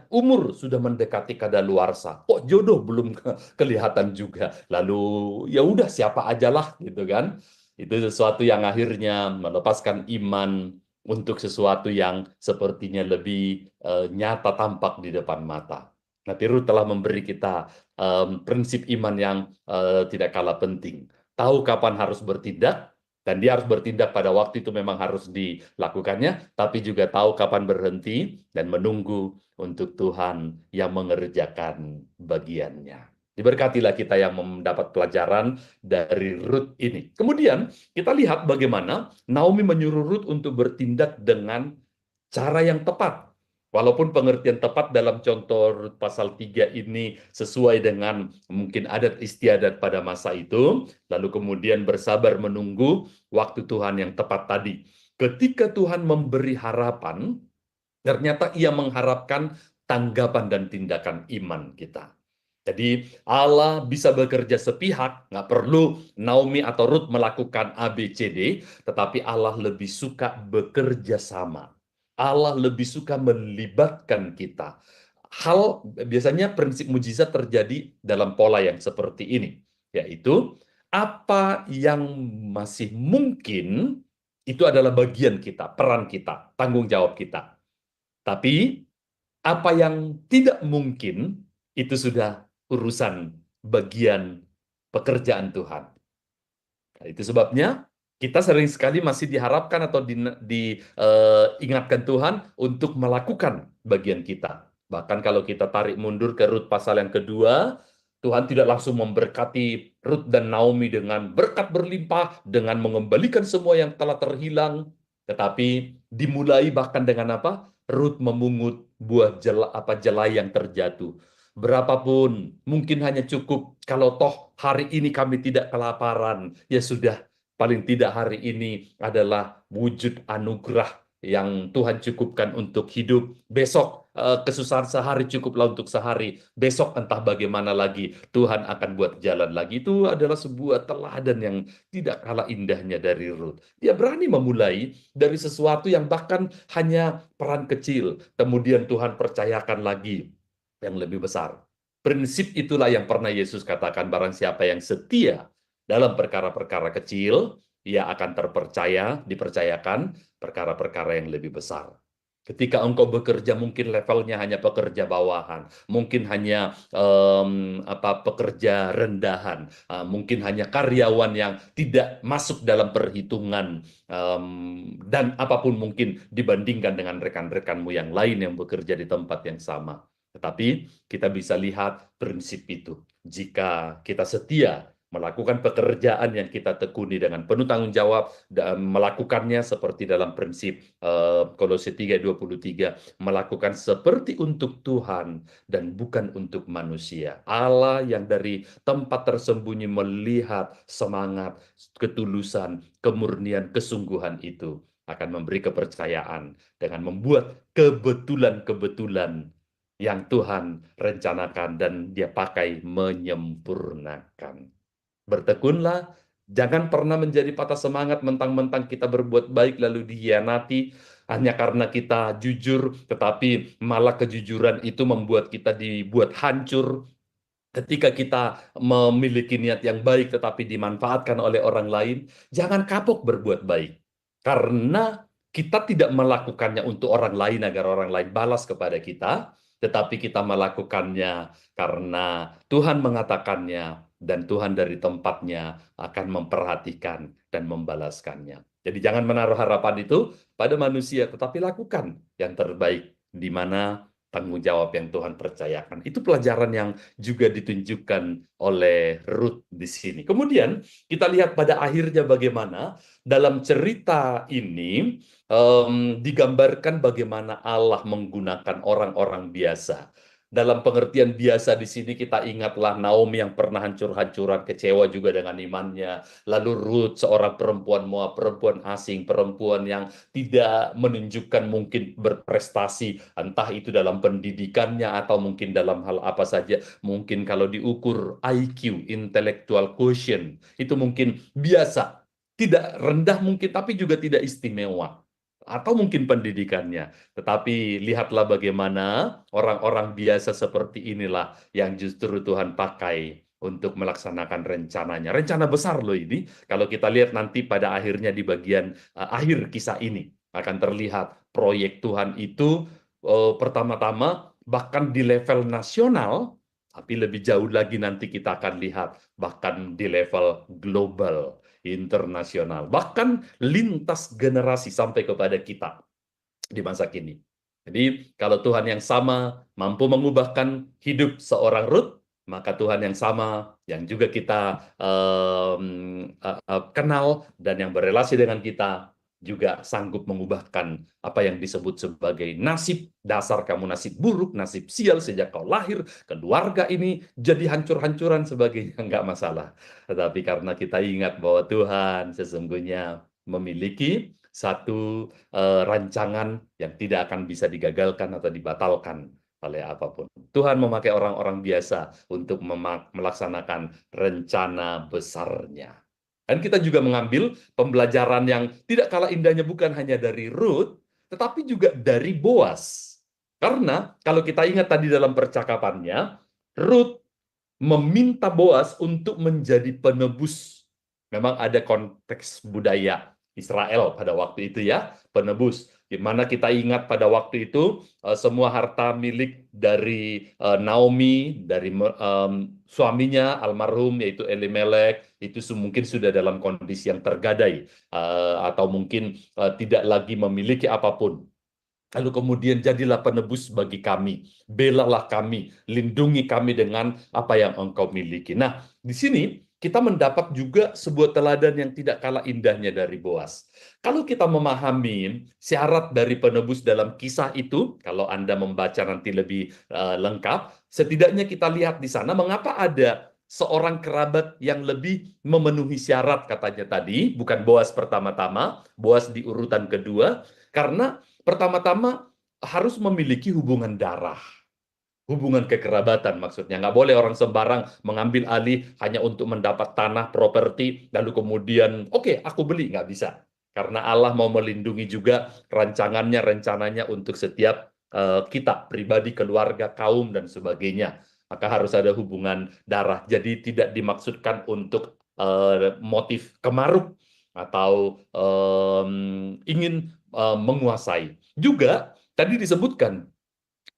umur sudah mendekati kadaluarsa, kok jodoh belum kelihatan juga, lalu ya udah siapa ajalah gitu kan. Itu sesuatu yang akhirnya melepaskan iman untuk sesuatu yang sepertinya lebih nyata tampak di depan mata. Nah, Ruth telah memberi kita prinsip iman yang tidak kalah penting. Tahu kapan harus bertindak, dan dia harus bertindak pada waktu itu memang harus dilakukannya, tapi juga tahu kapan berhenti dan menunggu untuk Tuhan yang mengerjakan bagiannya. Diberkatilah kita yang mendapat pelajaran dari Ruth ini. Kemudian kita lihat bagaimana Naomi menyuruh Ruth untuk bertindak dengan cara yang tepat. Walaupun pengertian tepat dalam contoh pasal 3 ini sesuai dengan mungkin adat istiadat pada masa itu, lalu kemudian bersabar menunggu waktu Tuhan yang tepat tadi. Ketika Tuhan memberi harapan, ternyata ia mengharapkan tanggapan dan tindakan iman kita. Jadi Allah bisa bekerja sepihak, nggak perlu Naomi atau Ruth melakukan A, B, C, D, tetapi Allah lebih suka bekerja sama. Allah lebih suka melibatkan kita. Biasanya prinsip mujizat terjadi dalam pola yang seperti ini, yaitu apa yang masih mungkin itu adalah bagian kita, peran kita, tanggung jawab kita. Tapi apa yang tidak mungkin itu sudah urusan bagian pekerjaan Tuhan. Nah, itu sebabnya kita sering sekali masih diharapkan atau diingatkan Tuhan untuk melakukan bagian kita. Bahkan kalau kita tarik mundur ke Rut pasal yang kedua, Tuhan tidak langsung memberkati Rut dan Naomi dengan berkat berlimpah, dengan mengembalikan semua yang telah terhilang, tetapi dimulai bahkan dengan apa? Rut memungut buah jelai yang terjatuh. Berapapun, mungkin hanya cukup kalau toh hari ini kami tidak kelaparan, ya sudah. Paling tidak hari ini adalah wujud anugerah yang Tuhan cukupkan untuk hidup. Besok kesusahan sehari cukuplah untuk sehari, besok entah bagaimana lagi, Tuhan akan buat jalan lagi. Itu adalah sebuah teladan yang tidak kalah indahnya dari Ruth. Dia berani memulai dari sesuatu yang bahkan hanya peran kecil, kemudian Tuhan percayakan lagi yang lebih besar. Prinsip itulah yang pernah Yesus katakan, barang siapa yang setia dalam perkara-perkara kecil, ia akan dipercayakan perkara-perkara yang lebih besar. Ketika engkau bekerja, mungkin levelnya hanya pekerja bawahan, mungkin hanya pekerja rendahan, mungkin hanya karyawan yang tidak masuk dalam perhitungan, dan apapun mungkin dibandingkan dengan rekan-rekanmu yang lain yang bekerja di tempat yang sama. Tetapi kita bisa lihat prinsip itu. Jika kita setia melakukan pekerjaan yang kita tekuni dengan penuh tanggung jawab, dan melakukannya seperti dalam prinsip Kolose 3:23, melakukan seperti untuk Tuhan dan bukan untuk manusia. Allah yang dari tempat tersembunyi melihat semangat, ketulusan, kemurnian, kesungguhan itu akan memberi kepercayaan dengan membuat kebetulan-kebetulan yang Tuhan rencanakan dan Dia pakai menyempurnakan. Bertekunlah, jangan pernah menjadi patah semangat mentang-mentang kita berbuat baik lalu dikhianati hanya karena kita jujur, tetapi malah kejujuran itu membuat kita dibuat hancur. Ketika kita memiliki niat yang baik tetapi dimanfaatkan oleh orang lain, jangan kapok berbuat baik. Karena kita tidak melakukannya untuk orang lain agar orang lain balas kepada kita, tetapi kita melakukannya karena Tuhan mengatakannya, dan Tuhan dari tempatnya akan memperhatikan dan membalaskannya. Jadi jangan menaruh harapan itu pada manusia, tetapi lakukan yang terbaik di mana tanggung jawab yang Tuhan percayakan. Itu pelajaran yang juga ditunjukkan oleh Ruth di sini. Kemudian kita lihat pada akhirnya bagaimana dalam cerita ini digambarkan bagaimana Allah menggunakan orang-orang biasa. Dalam pengertian biasa di sini kita ingatlah Naomi yang pernah hancur-hancuran, kecewa juga dengan imannya. Lalu Ruth, seorang perempuan Moab, perempuan asing, perempuan yang tidak menunjukkan mungkin berprestasi, entah itu dalam pendidikannya atau mungkin dalam hal apa saja. Mungkin kalau diukur IQ, intellectual quotient, itu mungkin biasa. Tidak rendah mungkin, tapi juga tidak istimewa. Atau mungkin pendidikannya. Tetapi lihatlah bagaimana orang-orang biasa seperti inilah yang justru Tuhan pakai untuk melaksanakan rencananya. Rencana besar loh ini. Kalau kita lihat nanti pada akhirnya di bagian akhir kisah ini akan terlihat proyek Tuhan itu pertama-tama bahkan di level nasional, tapi lebih jauh lagi nanti kita akan lihat bahkan di level global, internasional, bahkan lintas generasi sampai kepada kita di masa kini. Jadi kalau Tuhan yang sama mampu mengubahkan hidup seorang Ruth, maka Tuhan yang sama yang juga kita kenal dan yang berelasi dengan kita juga sanggup mengubahkan apa yang disebut sebagai nasib dasar kamu, nasib buruk, nasib sial sejak kau lahir, keluarga ini jadi hancur-hancuran sebagainya, enggak masalah. Tetapi karena kita ingat bahwa Tuhan sesungguhnya memiliki satu rancangan yang tidak akan bisa digagalkan atau dibatalkan oleh apapun. Tuhan memakai orang-orang biasa untuk melaksanakan rencana besarnya. Dan kita juga mengambil pembelajaran yang tidak kalah indahnya bukan hanya dari Ruth, tetapi juga dari Boas. Karena kalau kita ingat tadi dalam percakapannya, Ruth meminta Boas untuk menjadi penebus. Memang ada konteks budaya Israel pada waktu itu ya, penebus. Di mana kita ingat pada waktu itu semua harta milik dari Naomi, dari suaminya almarhum yaitu Elimelek, itu mungkin sudah dalam kondisi yang tergadai atau mungkin tidak lagi memiliki apapun. Lalu kemudian jadilah penebus bagi kami, belalah kami, lindungi kami dengan apa yang engkau miliki. Nah, di sini kita mendapat juga sebuah teladan yang tidak kalah indahnya dari Boas. Kalau kita memahami syarat dari penebus dalam kisah itu, kalau Anda membaca nanti lebih lengkap, setidaknya kita lihat di sana mengapa ada seorang kerabat yang lebih memenuhi syarat katanya tadi, bukan Boas pertama-tama, Boas di urutan kedua, karena pertama-tama harus memiliki hubungan darah. Hubungan kekerabatan maksudnya. Nggak boleh orang sembarang mengambil alih hanya untuk mendapat tanah, properti, lalu kemudian, oke, aku beli. Nggak bisa. Karena Allah mau melindungi juga rencananya untuk setiap kita, pribadi, keluarga, kaum, dan sebagainya. Maka harus ada hubungan darah. Jadi tidak dimaksudkan untuk motif kemaruk atau ingin menguasai. Juga tadi disebutkan,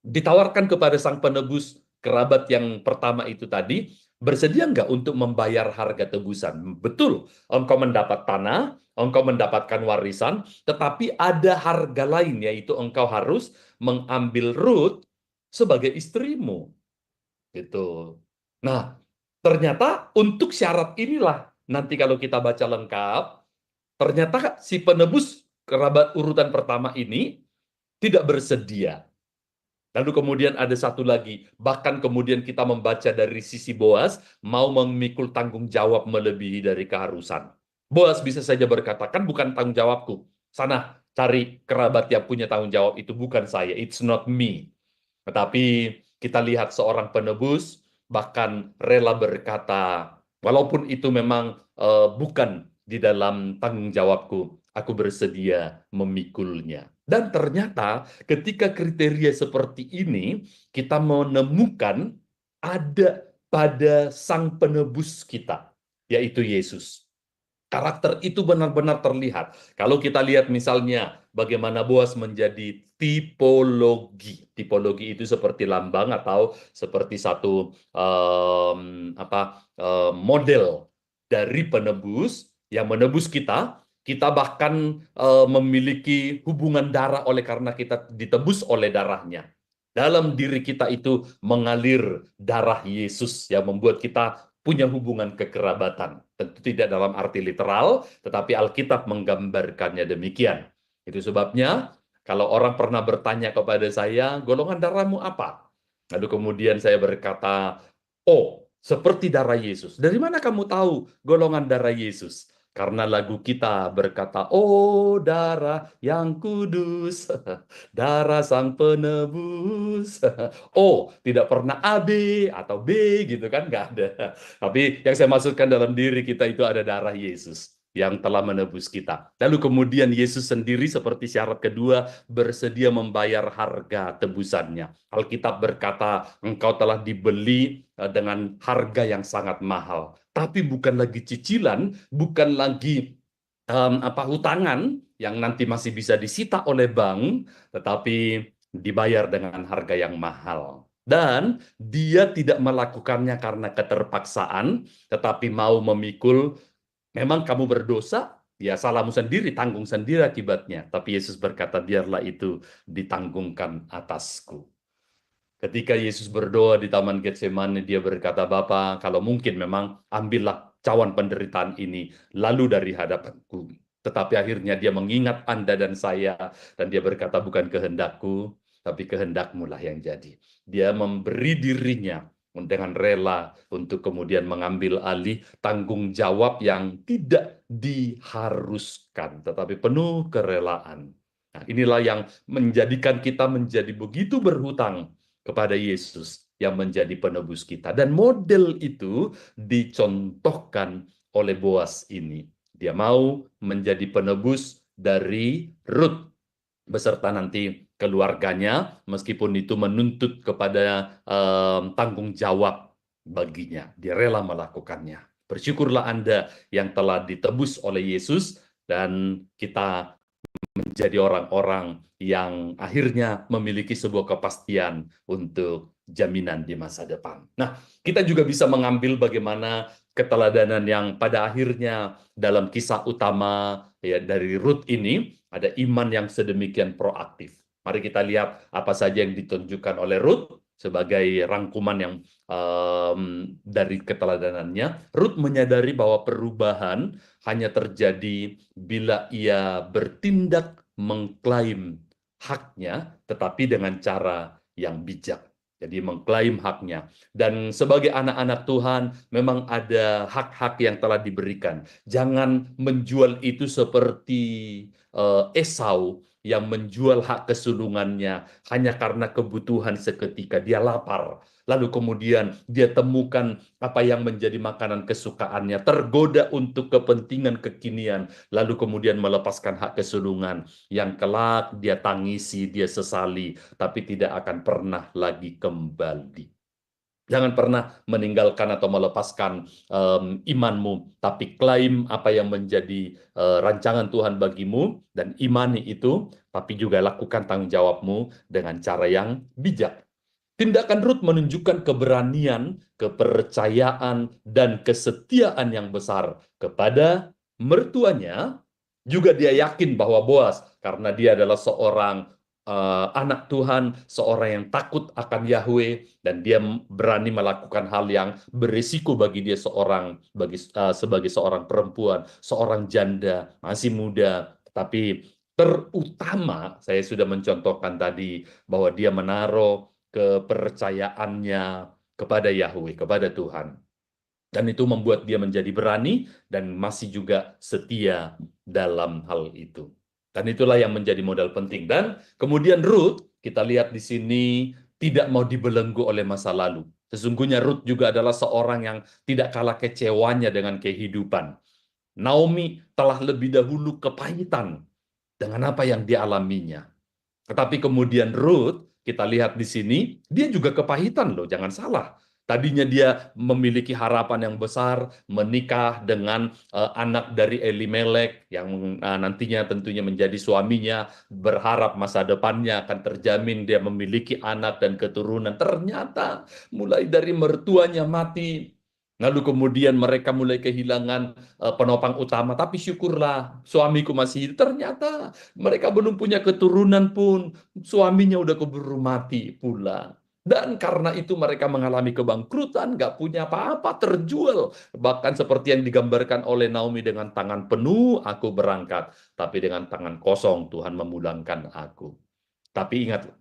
ditawarkan kepada sang penebus kerabat yang pertama itu tadi, bersedia nggak untuk membayar harga tebusan? Betul, engkau mendapat tanah, engkau mendapatkan warisan, tetapi ada harga lain, yaitu engkau harus mengambil Ruth sebagai istrimu. Gitu. Nah, ternyata untuk syarat inilah, nanti kalau kita baca lengkap, ternyata si penebus kerabat urutan pertama ini tidak bersedia. Lalu kemudian ada satu lagi, bahkan kemudian kita membaca dari sisi Boas, mau memikul tanggung jawab melebihi dari keharusan. Boas bisa saja berkata, kan bukan tanggung jawabku. Sana cari kerabat yang punya tanggung jawab, itu bukan saya, it's not me. Tetapi kita lihat seorang penebus bahkan rela berkata, walaupun itu memang bukan di dalam tanggung jawabku, aku bersedia memikulnya. Dan ternyata ketika kriteria seperti ini, kita menemukan ada pada sang penebus kita, yaitu Yesus. Karakter itu benar-benar terlihat. Kalau kita lihat misalnya bagaimana Boas menjadi tipologi. Tipologi itu seperti lambang atau seperti satu model dari penebus yang menebus kita. Kita bahkan memiliki hubungan darah oleh karena kita ditebus oleh darahnya. Dalam diri kita itu mengalir darah Yesus yang membuat kita punya hubungan kekerabatan. Tentu tidak dalam arti literal, tetapi Alkitab menggambarkannya demikian. Itu sebabnya kalau orang pernah bertanya kepada saya, golongan darahmu apa? Lalu kemudian saya berkata, oh, seperti darah Yesus. Dari mana kamu tahu golongan darah Yesus? Karena lagu kita berkata, oh darah yang kudus, darah sang penebus. Oh, tidak pernah AB atau B gitu kan, nggak ada. Tapi yang saya maksudkan dalam diri kita itu ada darah Yesus yang telah menebus kita. Lalu kemudian Yesus sendiri seperti syarat kedua bersedia membayar harga tebusannya. Alkitab berkata, engkau telah dibeli dengan harga yang sangat mahal. Tapi bukan lagi cicilan, bukan lagi hutangan yang nanti masih bisa disita oleh bank, tetapi dibayar dengan harga yang mahal. Dan dia tidak melakukannya karena keterpaksaan, tetapi mau memikul, memang kamu berdosa, ya salahmu sendiri, tanggung sendiri akibatnya. Tapi Yesus berkata, biarlah itu ditanggungkan atasku. Ketika Yesus berdoa di Taman Getsemani, dia berkata, Bapa, kalau mungkin memang ambillah cawan penderitaan ini, lalu dari hadapanku. Tetapi akhirnya dia mengingat Anda dan saya, dan dia berkata, bukan kehendakku, tapi kehendakmu lah yang jadi. Dia memberi dirinya dengan rela untuk kemudian mengambil alih tanggung jawab yang tidak diharuskan, tetapi penuh kerelaan. Nah, inilah yang menjadikan kita menjadi begitu berhutang kepada Yesus yang menjadi penebus kita. Dan model itu dicontohkan oleh Boas ini. Dia mau menjadi penebus dari Ruth beserta nanti keluarganya, meskipun itu menuntut kepada tanggung jawab baginya. Dia rela melakukannya. Bersyukurlah Anda yang telah ditebus oleh Yesus, dan kita menjadi orang-orang yang akhirnya memiliki sebuah kepastian untuk jaminan di masa depan. Nah, kita juga bisa mengambil bagaimana keteladanan yang pada akhirnya dalam kisah utama ya dari Ruth ini ada iman yang sedemikian proaktif. Mari kita lihat apa saja yang ditunjukkan oleh Ruth sebagai rangkuman yang dari keteladanannya. Ruth menyadari bahwa perubahan hanya terjadi bila ia bertindak mengklaim haknya, tetapi dengan cara yang bijak. Jadi mengklaim haknya. Dan sebagai anak-anak Tuhan, memang ada hak-hak yang telah diberikan. Jangan menjual itu seperti Esau yang menjual hak kesulungannya hanya karena kebutuhan seketika. Dia lapar. Lalu kemudian dia temukan apa yang menjadi makanan kesukaannya, tergoda untuk kepentingan kekinian, lalu kemudian melepaskan hak kesulungan yang kelak dia tangisi, dia sesali, tapi tidak akan pernah lagi kembali. Jangan pernah meninggalkan atau melepaskan imanmu, tapi klaim apa yang menjadi rancangan Tuhan bagimu dan imani itu, tapi juga lakukan tanggung jawabmu dengan cara yang bijak. Tindakan Rut menunjukkan keberanian, kepercayaan, dan kesetiaan yang besar kepada mertuanya. Juga dia yakin bahwa Boas, karena dia adalah seorang anak Tuhan, seorang yang takut akan Yahweh, dan dia berani melakukan hal yang berisiko bagi dia sebagai seorang perempuan, seorang janda, masih muda, tapi terutama saya sudah mencontohkan tadi bahwa dia menaruh kepercayaannya kepada Yahweh, kepada Tuhan. Dan itu membuat dia menjadi berani dan masih juga setia dalam hal itu. Dan itulah yang menjadi modal penting. Dan kemudian Ruth, kita lihat di sini tidak mau dibelenggu oleh masa lalu. Sesungguhnya Ruth juga adalah seorang yang tidak kalah kecewanya dengan kehidupan. Naomi telah lebih dahulu kepahitan dengan apa yang dialaminya. Tetapi kemudian Ruth, kita lihat di sini, dia juga kepahitan loh, jangan salah. Tadinya dia memiliki harapan yang besar, menikah dengan anak dari Elimelek, yang nantinya tentunya menjadi suaminya, berharap masa depannya akan terjamin, dia memiliki anak dan keturunan. Ternyata mulai dari mertuanya mati, lalu kemudian mereka mulai kehilangan penopang utama, tapi syukurlah suamiku masih hidup. Ternyata mereka belum punya keturunan pun, suaminya udah keburu mati pula. Dan karena itu mereka mengalami kebangkrutan, nggak punya apa-apa, terjual. Bahkan seperti yang digambarkan oleh Naomi, dengan tangan penuh aku berangkat, tapi dengan tangan kosong Tuhan memulangkan aku. Tapi ingat,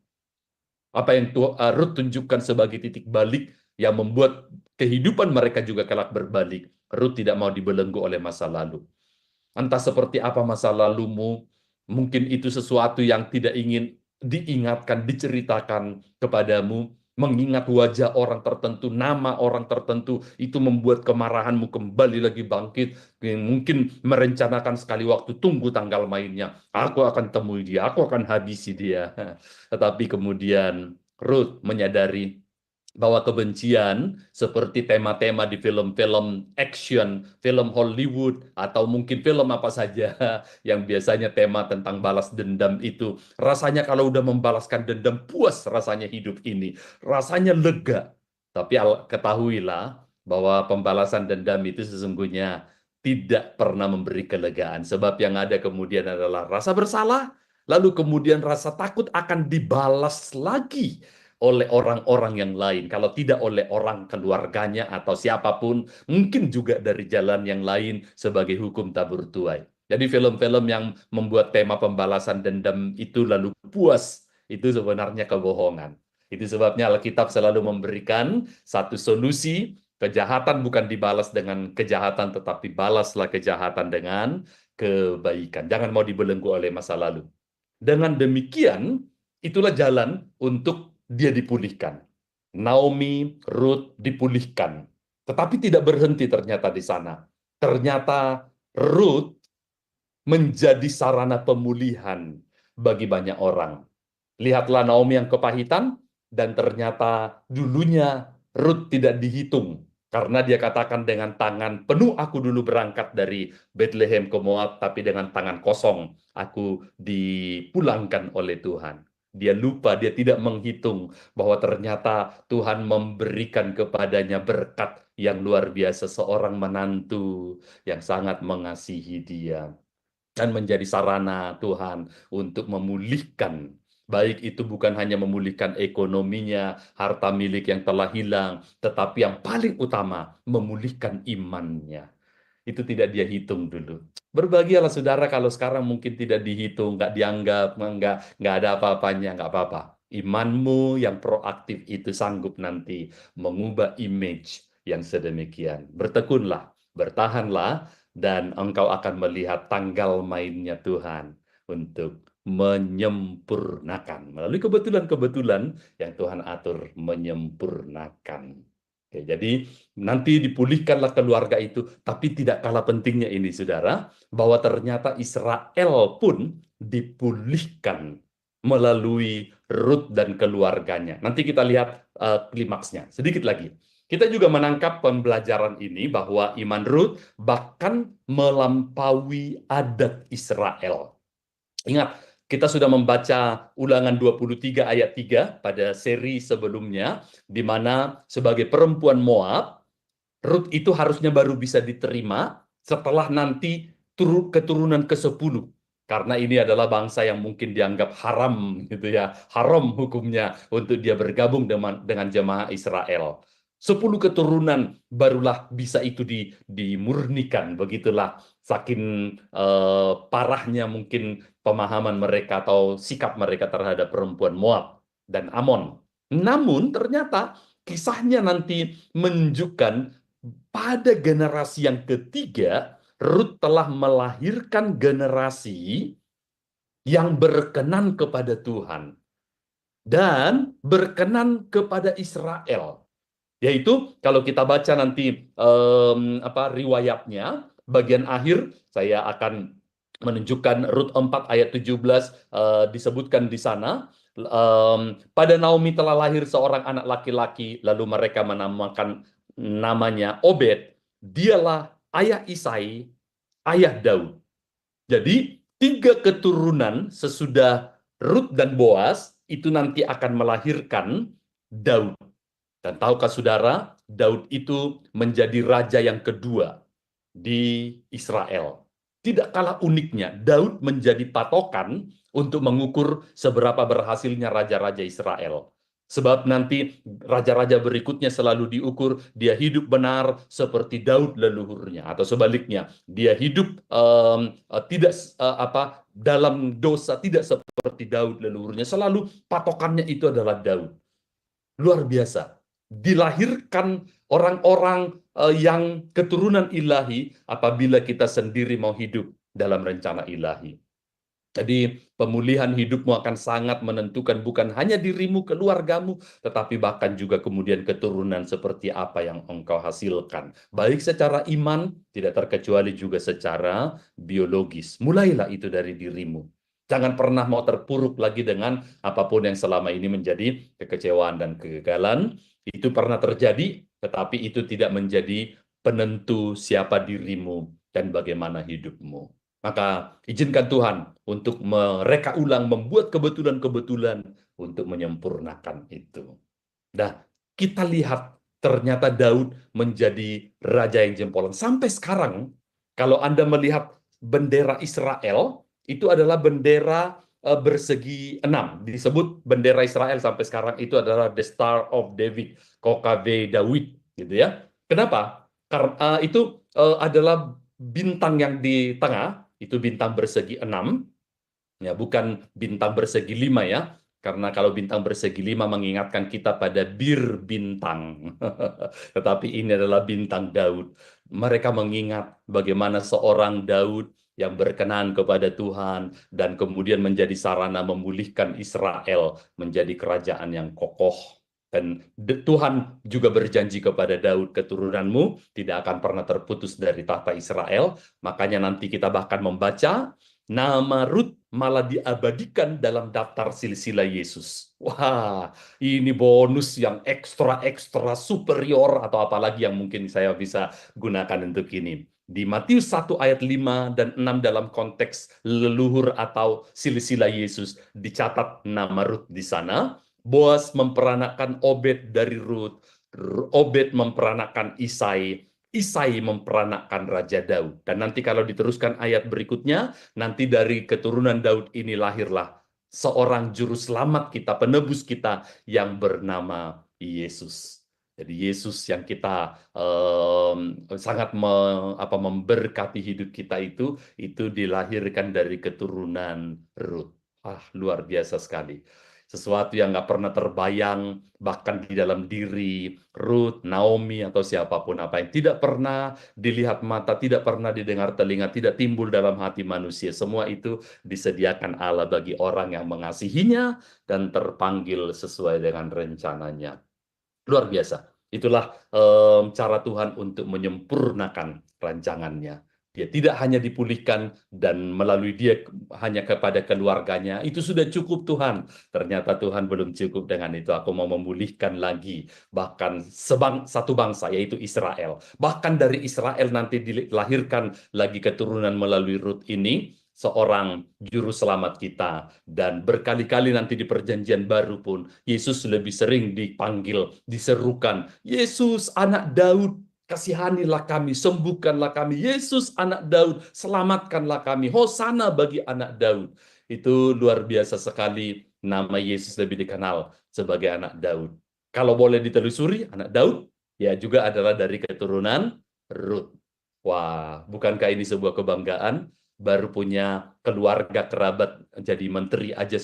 apa yang Ruth tunjukkan sebagai titik balik yang membuat kehidupan mereka juga kelak berbalik. Ruth tidak mau dibelenggu oleh masa lalu. Entah seperti apa masa lalumu, mungkin itu sesuatu yang tidak ingin diingatkan, diceritakan kepadamu, mengingat wajah orang tertentu, nama orang tertentu, itu membuat kemarahanmu kembali lagi bangkit. Mungkin merencanakan sekali waktu, tunggu tanggal mainnya, aku akan temui dia, aku akan habisi dia. Tetapi kemudian Ruth menyadari bahwa kebencian seperti tema-tema di film-film action, film Hollywood, atau mungkin film apa saja yang biasanya tema tentang balas dendam itu, rasanya kalau udah membalaskan dendam, puas rasanya hidup ini, rasanya lega. Tapi ketahuilah bahwa pembalasan dendam itu sesungguhnya tidak pernah memberi kelegaan, sebab yang ada kemudian adalah rasa bersalah, lalu kemudian rasa takut akan dibalas lagi oleh orang-orang yang lain. Kalau tidak oleh orang keluarganya atau siapapun, mungkin juga dari jalan yang lain sebagai hukum tabur tuai. Jadi film-film yang membuat tema pembalasan dendam itu lalu puas, itu sebenarnya kebohongan. Itu sebabnya Alkitab selalu memberikan satu solusi, kejahatan bukan dibalas dengan kejahatan, tetapi balaslah kejahatan dengan kebaikan. Jangan mau dibelenggu oleh masa lalu. Dengan demikian, itulah jalan untuk dia dipulihkan. Naomi, Ruth dipulihkan. Tetapi tidak berhenti ternyata di sana. Ternyata Ruth menjadi sarana pemulihan bagi banyak orang. Lihatlah Naomi yang kepahitan, dan ternyata dulunya Ruth tidak dihitung. Karena dia katakan, dengan tangan penuh aku dulu berangkat dari Bethlehem ke Moab, tapi dengan tangan kosong aku dipulangkan oleh Tuhan. Dia lupa, dia tidak menghitung bahwa ternyata Tuhan memberikan kepadanya berkat yang luar biasa, seorang menantu yang sangat mengasihi dia. Dan menjadi sarana Tuhan untuk memulihkan. Baik itu bukan hanya memulihkan ekonominya, harta milik yang telah hilang, tetapi yang paling utama, memulihkan imannya. Itu tidak dia hitung dulu. Berbahagialah saudara kalau sekarang mungkin tidak dihitung, nggak dianggap, nggak ada apa-apanya, nggak apa-apa. Imanmu yang proaktif itu sanggup nanti mengubah image yang sedemikian. Bertekunlah, bertahanlah, dan engkau akan melihat tanggal mainnya Tuhan untuk menyempurnakan. Melalui kebetulan-kebetulan yang Tuhan atur menyempurnakan. Oke, jadi nanti dipulihkanlah keluarga itu, tapi tidak kalah pentingnya ini, saudara, bahwa ternyata Israel pun dipulihkan melalui Rut dan keluarganya. Nanti kita lihat klimaksnya sedikit lagi. Kita juga menangkap pembelajaran ini bahwa iman Rut bahkan melampaui adat Israel. Ingat, kita sudah membaca Ulangan 23 ayat 3 pada seri sebelumnya, di mana sebagai perempuan Moab, Rut itu harusnya baru bisa diterima setelah nanti keturunan ke-10. Karena ini adalah bangsa yang mungkin dianggap haram gitu ya, haram hukumnya untuk dia bergabung dengan jemaah Israel. 10 keturunan barulah bisa itu dimurnikan, begitulah saking parahnya mungkin pemahaman mereka atau sikap mereka terhadap perempuan Moab dan Amon. Namun ternyata kisahnya nanti menunjukkan pada generasi yang ketiga, Rut telah melahirkan generasi yang berkenan kepada Tuhan dan berkenan kepada Israel. Yaitu kalau kita baca nanti riwayatnya, bagian akhir saya akan menunjukkan Rut 4 ayat 17 disebutkan di sana. Pada Naomi telah lahir seorang anak laki-laki, lalu mereka menamakan namanya Obed. Dialah ayah Isai, ayah Daud. Jadi 3 keturunan sesudah Rut dan Boas itu nanti akan melahirkan Daud. Dan tahukah saudara, Daud itu menjadi raja yang kedua di Israel. Tidak kalah uniknya, Daud menjadi patokan untuk mengukur seberapa berhasilnya raja-raja Israel. Sebab nanti raja-raja berikutnya selalu diukur, dia hidup benar seperti Daud leluhurnya. Atau sebaliknya, dia hidup tidak dalam dosa, tidak seperti Daud leluhurnya. Selalu patokannya itu adalah Daud. Luar biasa. Dilahirkan orang-orang yang keturunan ilahi apabila kita sendiri mau hidup dalam rencana ilahi. Jadi pemulihan hidupmu akan sangat menentukan bukan hanya dirimu, keluargamu, tetapi bahkan juga kemudian keturunan seperti apa yang engkau hasilkan. Baik secara iman, tidak terkecuali juga secara biologis. Mulailah itu dari dirimu. Jangan pernah mau terpuruk lagi dengan apapun yang selama ini menjadi kekecewaan dan kegagalan. Itu pernah terjadi, tetapi itu tidak menjadi penentu siapa dirimu dan bagaimana hidupmu. Maka izinkan Tuhan untuk mereka ulang, membuat kebetulan-kebetulan untuk menyempurnakan itu. Nah, kita lihat ternyata Daud menjadi raja yang jempolan. Sampai sekarang, kalau Anda melihat bendera Israel, itu adalah bendera bersegi 6. Disebut bendera Israel sampai sekarang itu adalah The Star of David, KKW Daud, gitu ya. Kenapa? Karena itu adalah bintang yang di tengah, itu bintang bersegi 6, ya, bukan bintang bersegi 5 ya, karena kalau bintang bersegi 5 mengingatkan kita pada bir bintang, tetapi ini adalah bintang Daud. Mereka mengingat bagaimana seorang Daud yang berkenan kepada Tuhan dan kemudian menjadi sarana memulihkan Israel menjadi kerajaan yang kokoh. Dan Tuhan juga berjanji kepada Daud, keturunanmu tidak akan pernah terputus dari tahta Israel. Makanya nanti kita bahkan membaca nama Rut malah diabadikan dalam daftar silsilah Yesus. Wah, ini bonus yang ekstra superior atau apalagi yang mungkin saya bisa gunakan untuk ini. Di Matius 1 ayat 5 dan 6 dalam konteks leluhur atau silsilah Yesus dicatat nama Rut di sana. Boas memperanakan Obed dari Rut, Obed memperanakan Isai, Isai memperanakan Raja Daud. Dan nanti kalau diteruskan ayat berikutnya, nanti dari keturunan Daud ini lahirlah seorang juru selamat kita, penebus kita yang bernama Yesus. Jadi Yesus yang kita sangat memberkati hidup kita itu dilahirkan dari keturunan Rut. Luar biasa sekali. sesuatu yang nggak pernah terbayang, bahkan di dalam diri Ruth, Naomi, atau siapapun, apa yang tidak pernah dilihat mata, tidak pernah didengar telinga, tidak timbul dalam hati manusia. Semua itu disediakan Allah bagi orang yang mengasihinya dan terpanggil sesuai dengan rencananya. Luar biasa. Itulah cara Tuhan untuk menyempurnakan rancangannya. Dia tidak hanya dipulihkan dan melalui dia hanya kepada keluarganya. Itu sudah cukup Tuhan. Ternyata Tuhan belum cukup dengan itu. Aku mau memulihkan lagi. Bahkan satu bangsa, yaitu Israel. Bahkan dari Israel nanti dilahirkan lagi keturunan melalui Ruth ini. Seorang juru selamat kita. Dan berkali-kali nanti di perjanjian baru pun, Yesus lebih sering dipanggil, diserukan, Yesus anak Daud, kasihanilah kami, sembuhkanlah kami. Yesus anak Daud, selamatkanlah kami. Hosana bagi anak Daud. Itu luar biasa sekali, nama Yesus lebih dikenal sebagai anak Daud. Kalau boleh ditelusuri, anak Daud ya juga adalah dari keturunan Ruth. Wah, bukankah ini sebuah kebanggaan? Baru punya keluarga kerabat jadi menteri aja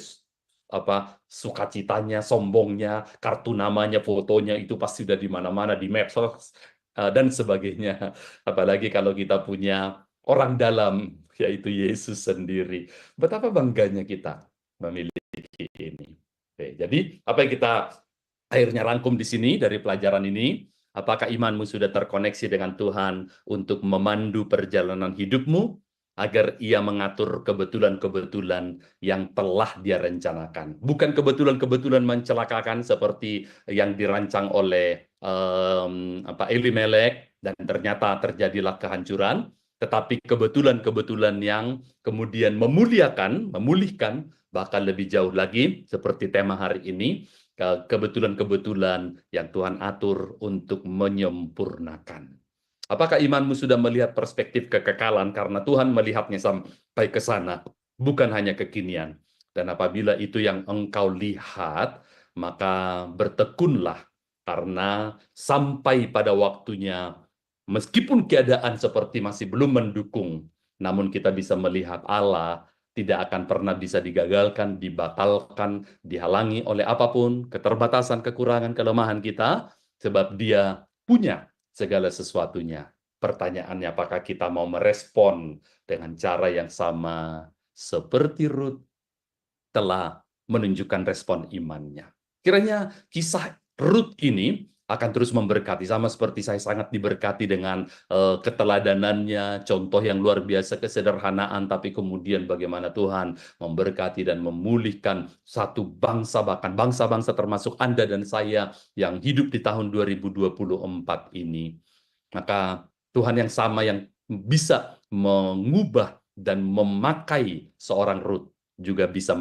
sukacitanya, sombongnya, kartu namanya, fotonya itu pasti sudah di mana-mana, di medsos dan sebagainya. Apalagi kalau kita punya orang dalam, yaitu Yesus sendiri. Betapa bangganya kita memiliki ini. Oke, jadi apa yang kita akhirnya rangkum di sini dari pelajaran ini? Apakah imanmu sudah terkoneksi dengan Tuhan untuk memandu perjalanan hidupmu agar ia mengatur kebetulan-kebetulan yang telah dia rencanakan. Bukan kebetulan-kebetulan mencelakakan seperti yang dirancang oleh Elimelek dan ternyata terjadilah kehancuran, tetapi kebetulan-kebetulan yang kemudian memulihkan, bahkan lebih jauh lagi seperti tema hari ini, kebetulan-kebetulan yang Tuhan atur untuk menyempurnakan. Apakah imanmu sudah melihat perspektif kekekalan karena Tuhan melihatnya sampai ke sana, bukan hanya kekinian. Dan apabila itu yang engkau lihat, maka bertekunlah karena sampai pada waktunya, meskipun keadaan seperti masih belum mendukung, namun kita bisa melihat Allah tidak akan pernah bisa digagalkan, dibatalkan, dihalangi oleh apapun, keterbatasan, kekurangan, kelemahan kita, sebab Dia punya segala sesuatunya. Pertanyaannya, apakah kita mau merespon dengan cara yang sama seperti Ruth telah menunjukkan respon imannya. Kiranya kisah Ruth ini akan terus memberkati, sama seperti saya sangat diberkati dengan keteladanannya, contoh yang luar biasa, kesederhanaan, tapi kemudian bagaimana Tuhan memberkati dan memulihkan satu bangsa, bahkan bangsa-bangsa termasuk Anda dan saya yang hidup di tahun 2024 ini. Maka Tuhan yang sama yang bisa mengubah dan memakai seorang Ruth juga bisa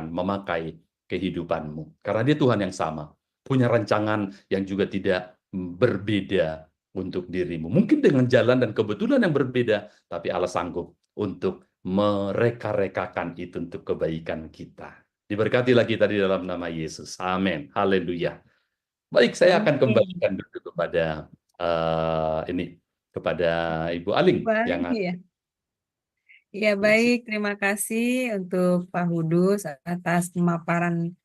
memakai kehidupanmu. Karena Dia Tuhan yang sama, punya rancangan yang juga tidak berbeda untuk dirimu. Mungkin dengan jalan dan kebetulan yang berbeda, tapi Allah sanggup untuk mereka-rekakan itu untuk kebaikan kita. Diberkatilah kita di dalam nama Yesus. Amin. Haleluya. Baik, saya akan kembalikan dulu kepada kepada Ibu Aling yang Ya. Ya, baik. Terima kasih untuk Pak Hudus atas pemaparan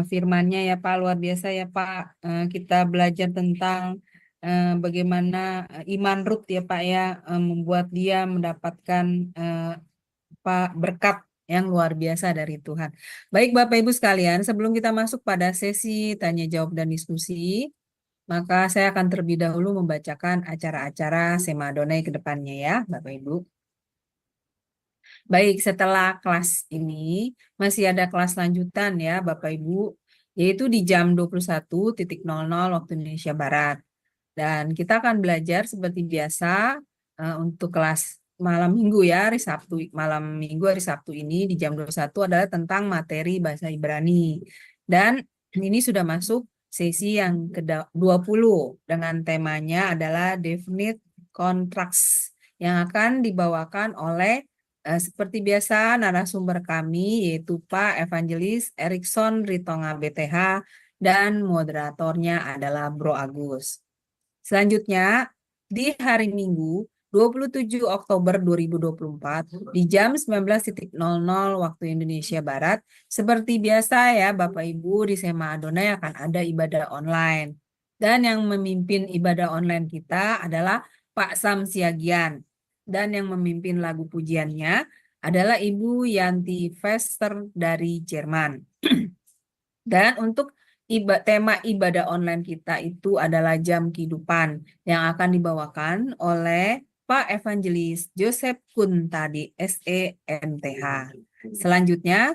firman-Nya ya Pak. Luar biasa ya Pak. Kita belajar tentang bagaimana iman Ruth ya Pak ya, membuat dia mendapatkan berkat yang luar biasa dari Tuhan. Baik Bapak Ibu sekalian, sebelum kita masuk pada sesi tanya jawab dan diskusi, maka saya akan terlebih dahulu membacakan acara-acara Sema Adonai ke depannya ya Bapak Ibu. Baik, setelah kelas ini masih ada kelas lanjutan ya Bapak Ibu, yaitu di jam 21.00 waktu Indonesia Barat. Dan kita akan belajar seperti biasa untuk kelas malam minggu ya, malam minggu hari Sabtu ini di jam 21 adalah tentang materi bahasa Ibrani. Dan ini sudah masuk sesi yang ke-20 dengan temanya adalah definite contracts yang akan dibawakan oleh seperti biasa narasumber kami yaitu Pak Evangelis Erikson Ritonga BTH dan moderatornya adalah Bro Agus. Selanjutnya di hari Minggu 27 Oktober 2024 di jam 19.00 waktu Indonesia Barat. Seperti biasa ya Bapak Ibu, di Sema Adonai akan ada ibadah online. Dan yang memimpin ibadah online kita adalah Pak Sam Siagian. Dan yang memimpin lagu pujiannya adalah Ibu Yanti Vester dari Jerman. Dan untuk tema ibadah online kita itu adalah Jam Kehidupan yang akan dibawakan oleh Pak Evangelis Joseph Kuntadi, SEMTH. Selanjutnya,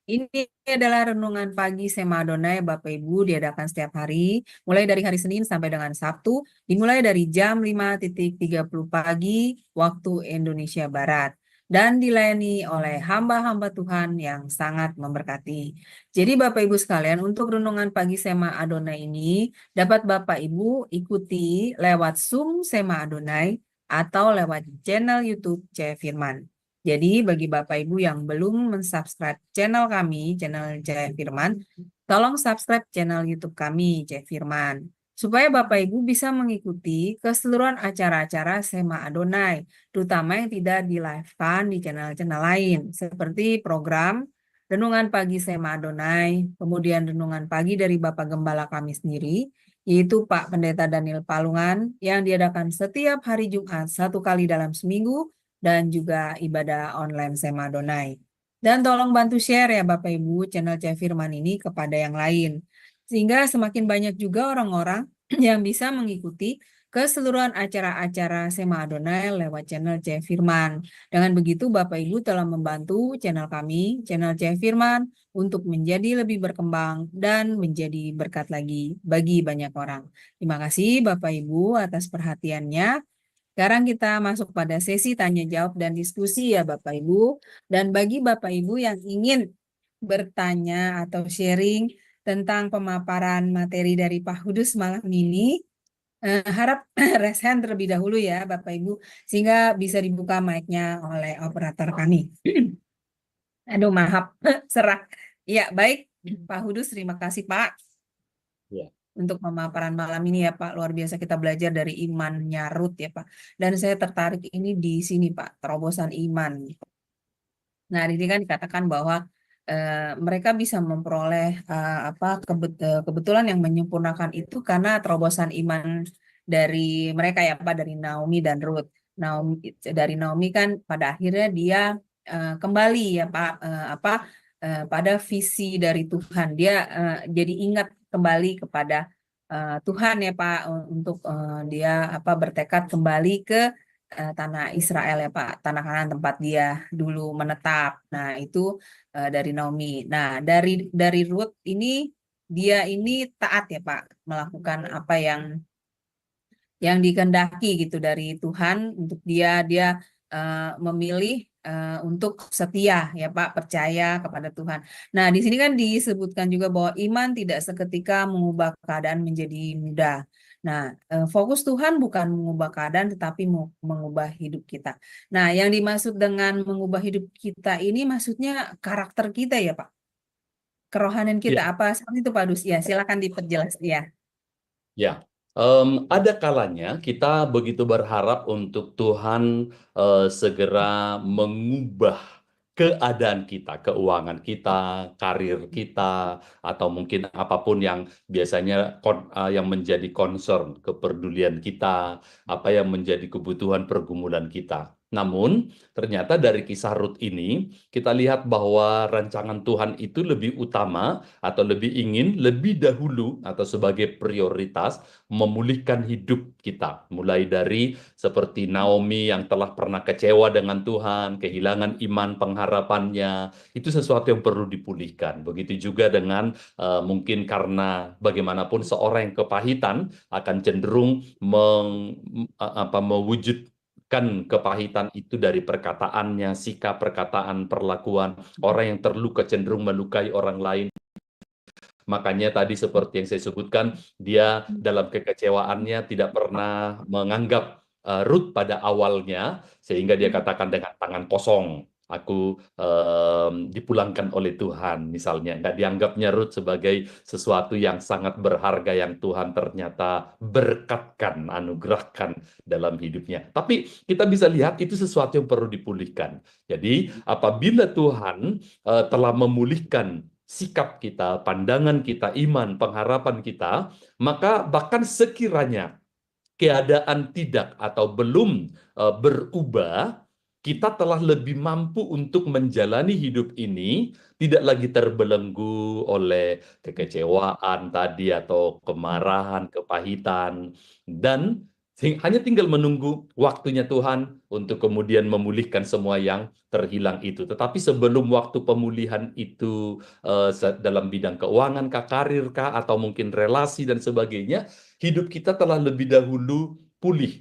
ini adalah renungan pagi Sema Adonai Bapak Ibu diadakan setiap hari, mulai dari hari Senin sampai dengan Sabtu, dimulai dari jam 5.30 pagi waktu Indonesia Barat. Dan dilayani oleh hamba-hamba Tuhan yang sangat memberkati. Jadi Bapak Ibu sekalian, untuk renungan pagi Sema Adonai ini dapat Bapak Ibu ikuti lewat Zoom Sema Adonai atau lewat channel YouTube Cahaya Firman. Jadi bagi Bapak Ibu yang belum mensubscribe channel kami, channel Cahaya Firman, tolong subscribe channel YouTube kami, Cahaya Firman. Supaya Bapak Ibu bisa mengikuti keseluruhan acara-acara Sema Adonai, terutama yang tidak di-live-kan di channel-channel lain, seperti program Renungan Pagi Sema Adonai, kemudian Renungan Pagi dari Bapak Gembala kami sendiri, yaitu Pak Pendeta Daniel Palungan, yang diadakan setiap hari Jumat 1 kali dalam seminggu, dan juga ibadah online Sema Adonai. Dan tolong bantu share ya Bapak Ibu channel Cahaya Firman ini kepada yang lain. Sehingga semakin banyak juga orang-orang yang bisa mengikuti keseluruhan acara-acara Sema Adonai lewat channel Cahaya Firman. Dengan begitu Bapak Ibu telah membantu channel kami, channel Cahaya Firman, untuk menjadi lebih berkembang dan menjadi berkat lagi bagi banyak orang. Terima kasih Bapak Ibu atas perhatiannya. Sekarang kita masuk pada sesi tanya jawab dan diskusi ya Bapak Ibu. Dan bagi Bapak Ibu yang ingin bertanya atau sharing tentang pemaparan materi dari Pak Hudus malam ini, harap raise hand terlebih dahulu ya Bapak Ibu, sehingga bisa dibuka mic-nya oleh operator kami. Aduh maaf, serak. Ya baik, Pak Hudus, terima kasih Pak. Ya. Untuk pemaparan malam ini ya Pak, luar biasa kita belajar dari imannya Ruth ya Pak. Dan saya tertarik ini di sini Pak, terobosan iman. Nah, di sini kan dikatakan bahwa mereka bisa memperoleh kebetulan yang menyempurnakan itu karena terobosan iman dari mereka ya Pak, dari Naomi dan Ruth. Dari Naomi kan pada akhirnya dia kembali ya Pak pada visi dari Tuhan. Dia jadi ingat kembali kepada Tuhan ya Pak, untuk dia bertekad kembali ke tanah Israel ya Pak, tanah Kanaan tempat dia dulu menetap. Nah itu dari Naomi. Nah dari Ruth ini, dia ini taat ya Pak, melakukan apa yang dikehendaki gitu dari Tuhan, untuk dia memilih untuk setia ya Pak, percaya kepada Tuhan. Nah di sini kan disebutkan juga bahwa iman tidak seketika mengubah keadaan menjadi mudah. Nah fokus Tuhan bukan mengubah keadaan tetapi mengubah hidup kita. Nah yang dimaksud dengan mengubah hidup kita ini maksudnya karakter kita ya Pak, kerohanian kita, apa seperti itu Pak Dus? Ya silakan diperjelas ya. Ya, ada kalanya kita begitu berharap untuk Tuhan segera mengubah keadaan kita, keuangan kita, karir kita, atau mungkin apapun yang biasanya yang menjadi concern, kepedulian kita, apa yang menjadi kebutuhan pergumulan kita. Namun, ternyata dari kisah Ruth ini, kita lihat bahwa rancangan Tuhan itu lebih utama atau lebih dahulu atau sebagai prioritas memulihkan hidup kita. Mulai dari seperti Naomi yang telah pernah kecewa dengan Tuhan, kehilangan iman pengharapannya, itu sesuatu yang perlu dipulihkan. Begitu juga dengan mungkin karena bagaimanapun seorang yang kepahitan akan cenderung mewujudkan kepahitan itu dari perkataannya, sikap, perkataan, perlakuan. Orang yang terluka cenderung melukai orang lain. Makanya tadi seperti yang saya sebutkan, dia dalam kekecewaannya tidak pernah menganggap Ruth pada awalnya, sehingga dia katakan dengan tangan kosong. aku dipulangkan oleh Tuhan, misalnya. Nggak dianggapnya Ruth sebagai sesuatu yang sangat berharga yang Tuhan ternyata berkatkan, anugerahkan dalam hidupnya. Tapi kita bisa lihat itu sesuatu yang perlu dipulihkan. Jadi apabila Tuhan telah memulihkan sikap kita, pandangan kita, iman, pengharapan kita, maka bahkan sekiranya keadaan tidak atau belum berubah, kita telah lebih mampu untuk menjalani hidup ini tidak lagi terbelenggu oleh kekecewaan tadi atau kemarahan, kepahitan, dan hanya tinggal menunggu waktunya Tuhan untuk kemudian memulihkan semua yang terhilang itu. Tetapi sebelum waktu pemulihan itu dalam bidang keuangan kah, karir kah, atau mungkin relasi dan sebagainya, hidup kita telah lebih dahulu pulih.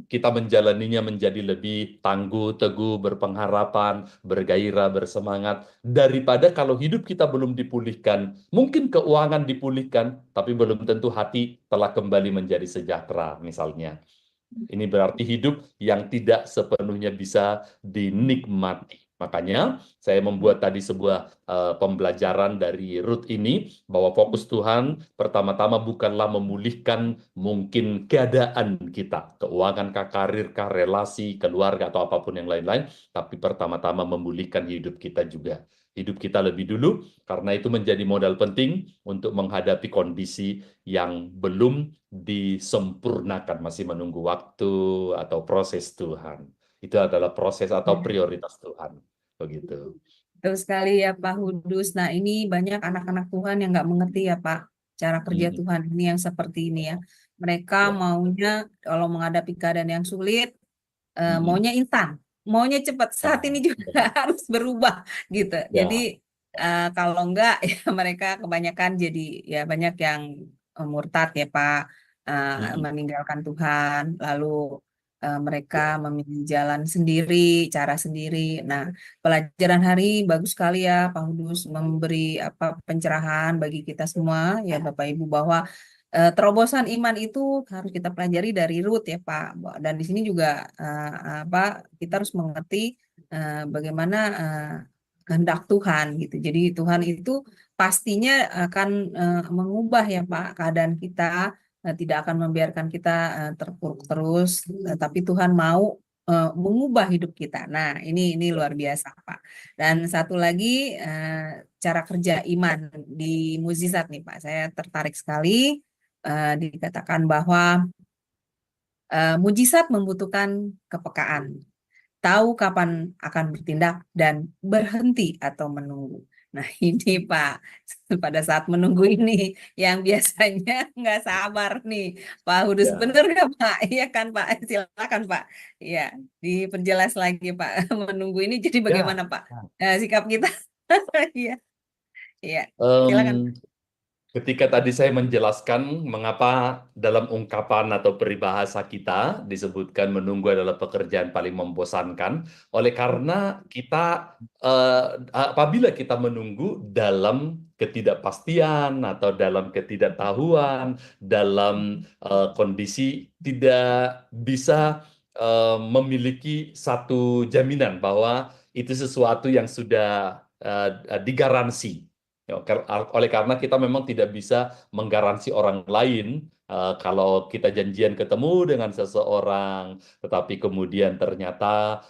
Kita menjalaninya menjadi lebih tangguh, teguh, berpengharapan, bergairah, bersemangat. Daripada kalau hidup kita belum dipulihkan, mungkin keuangan dipulihkan, tapi belum tentu hati telah kembali menjadi sejahtera, misalnya. Ini berarti hidup yang tidak sepenuhnya bisa dinikmati. Makanya saya membuat tadi sebuah pembelajaran dari Ruth ini, bahwa fokus Tuhan pertama-tama bukanlah memulihkan mungkin keadaan kita, keuangan kah, karir kah, relasi, keluarga, atau apapun yang lain-lain, tapi pertama-tama memulihkan hidup kita juga. Hidup kita lebih dulu, karena itu menjadi modal penting untuk menghadapi kondisi yang belum disempurnakan, masih menunggu waktu atau proses Tuhan. Itu adalah proses atau prioritas Tuhan. Begitu. Betul sekali ya Pak Hudus. Nah ini banyak anak-anak Tuhan yang nggak mengerti ya Pak cara kerja Hmm, Tuhan ini yang seperti ini ya. Mereka ya. maunya kalau menghadapi keadaan yang sulit, Hmm, maunya instan, maunya cepat. Saat ini juga benar. harus berubah gitu. Ya. Jadi kalau enggak ya mereka kebanyakan jadi ya banyak yang murtad ya Pak, Hmm, meninggalkan Tuhan, lalu mereka memilih jalan sendiri, cara sendiri. Nah, pelajaran hari bagus sekali ya Pak Hudus memberi pencerahan bagi kita semua ya Bapak Ibu bahwa terobosan iman itu harus kita pelajari dari Ruth ya Pak. Dan di sini juga kita harus mengerti bagaimana kehendak Tuhan gitu. Jadi Tuhan itu pastinya akan mengubah ya Pak keadaan kita, tidak akan membiarkan kita terpuruk terus, tapi Tuhan mau mengubah hidup kita. Nah, ini luar biasa, Pak. Dan satu lagi cara kerja iman di mukjizat nih, Pak. Saya tertarik sekali dikatakan bahwa mukjizat membutuhkan kepekaan, tahu kapan akan bertindak dan berhenti atau menunggu. Nah, ini Pak, pada saat menunggu ini yang biasanya nggak sabar nih, Pak Hudus, Ya. bener nggak Pak? Iya kan Pak? Silakan Pak. Iya, diperjelas lagi Pak. Menunggu ini jadi Ya. bagaimana Pak? Sikap kita? Iya, iya. Silakan. Em, Ketika tadi saya menjelaskan mengapa dalam ungkapan atau peribahasa kita disebutkan menunggu adalah pekerjaan paling membosankan, oleh karena kita apabila kita menunggu dalam ketidakpastian atau dalam ketidaktahuan, dalam kondisi tidak bisa memiliki satu jaminan bahwa itu sesuatu yang sudah digaransi. Ya, oleh karena kita memang tidak bisa menggaransi orang lain, kalau kita janjian ketemu dengan seseorang, tetapi kemudian ternyata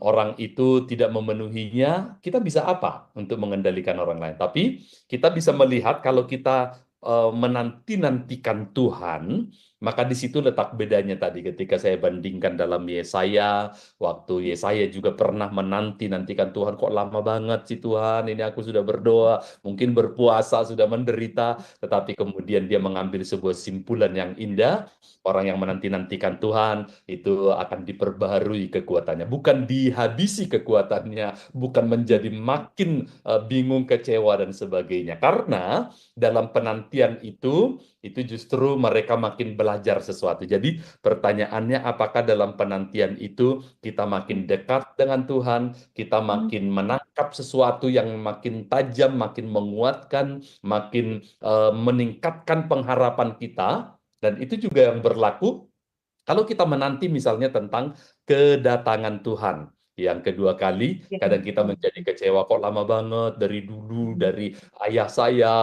orang itu tidak memenuhinya, kita bisa apa untuk mengendalikan orang lain? Tapi kita bisa melihat kalau kita menanti-nantikan Tuhan, maka di situ letak bedanya tadi ketika saya bandingkan dalam Yesaya. Waktu Yesaya juga pernah menanti-nantikan Tuhan, kok lama banget sih Tuhan, ini aku sudah berdoa, mungkin berpuasa, sudah menderita, tetapi kemudian dia mengambil sebuah simpulan yang indah, orang yang menanti-nantikan Tuhan, itu akan diperbaharui kekuatannya, bukan dihabisi kekuatannya, bukan menjadi makin bingung, kecewa, dan sebagainya. Karena dalam penantian itu justru mereka makin belajar sesuatu. Jadi pertanyaannya, apakah dalam penantian itu kita makin dekat dengan Tuhan, kita makin menangkap sesuatu yang makin tajam, makin menguatkan, makin meningkatkan pengharapan kita, dan itu juga yang berlaku kalau kita menanti misalnya tentang kedatangan Tuhan. Yang kedua kali, Ya. kadang kita menjadi kecewa, kok lama banget dari dulu, dari ayah saya,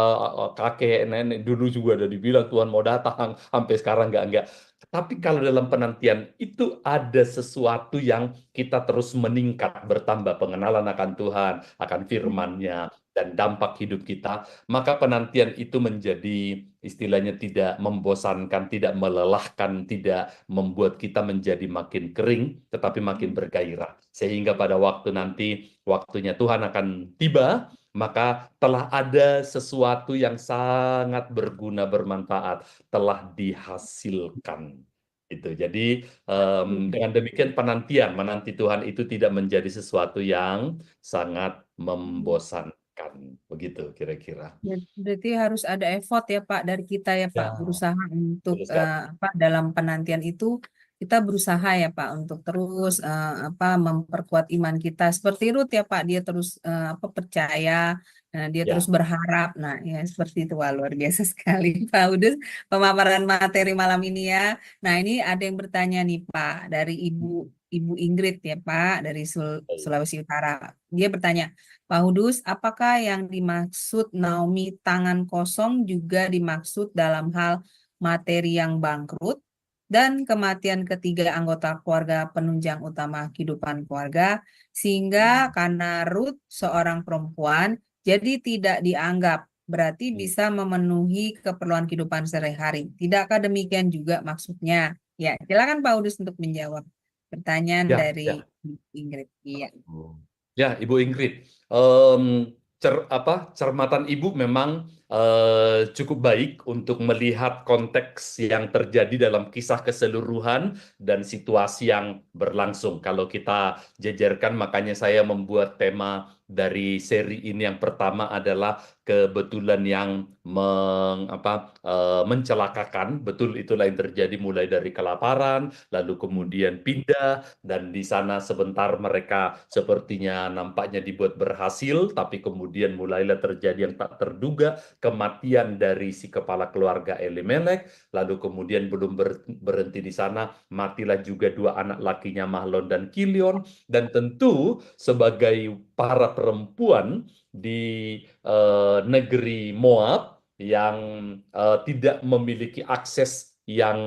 kakek, nenek dulu juga udah dibilang Tuhan mau datang, sampai sekarang nggak. Tapi kalau dalam penantian itu ada sesuatu yang kita terus meningkat, bertambah pengenalan akan Tuhan, akan firman-Nya, dan dampak hidup kita, maka penantian itu menjadi istilahnya tidak membosankan, tidak melelahkan, tidak membuat kita menjadi makin kering, tetapi makin bergairah. Sehingga pada waktu nanti, waktunya Tuhan akan tiba, maka telah ada sesuatu yang sangat berguna, bermanfaat, telah dihasilkan. Itu. Jadi dengan demikian penantian, menanti Tuhan itu tidak menjadi sesuatu yang sangat membosankan. Begitu kira-kira. Berarti harus ada effort ya Pak dari kita ya Pak, Ya, berusaha untuk betul sekali. dalam penantian itu kita berusaha ya Pak untuk terus memperkuat iman kita. Seperti Ruth ya Pak, dia terus percaya, dia terus Ya, berharap. Nah, ya seperti itu. Wah, luar biasa sekali Pak Udus pemaparan materi malam ini ya. Nah, ini ada yang bertanya nih Pak dari Ibu Ingrid ya Pak dari Sulawesi Utara. Dia bertanya, Pak Hudus, apakah yang dimaksud Naomi tangan kosong juga dimaksud dalam hal materi yang bangkrut dan kematian ketiga anggota keluarga penunjang utama kehidupan keluarga, sehingga karena Ruth seorang perempuan, jadi tidak dianggap, berarti bisa memenuhi keperluan kehidupan sehari-hari. Tidakkah demikian juga maksudnya? Ya, silakan Pak Hudus untuk menjawab pertanyaan ya, dari ya. Ingrid. Iya. Ya, Ibu Ingrid, cermatan Ibu memang cukup baik untuk melihat konteks yang terjadi dalam kisah keseluruhan dan situasi yang berlangsung. Kalau kita jejerkan, makanya saya membuat tema dari seri ini yang pertama adalah kebetulan yang mencelakakan. Betul, itulah yang terjadi mulai dari kelaparan, lalu kemudian pindah, dan di sana sebentar mereka sepertinya nampaknya dibuat berhasil, tapi kemudian mulailah terjadi yang tak terduga, kematian dari si kepala keluarga Elimelek, lalu kemudian belum berhenti di sana, matilah juga dua anak lakinya Mahlon dan Kilion, dan tentu sebagai para perempuan di negeri Moab yang tidak memiliki akses yang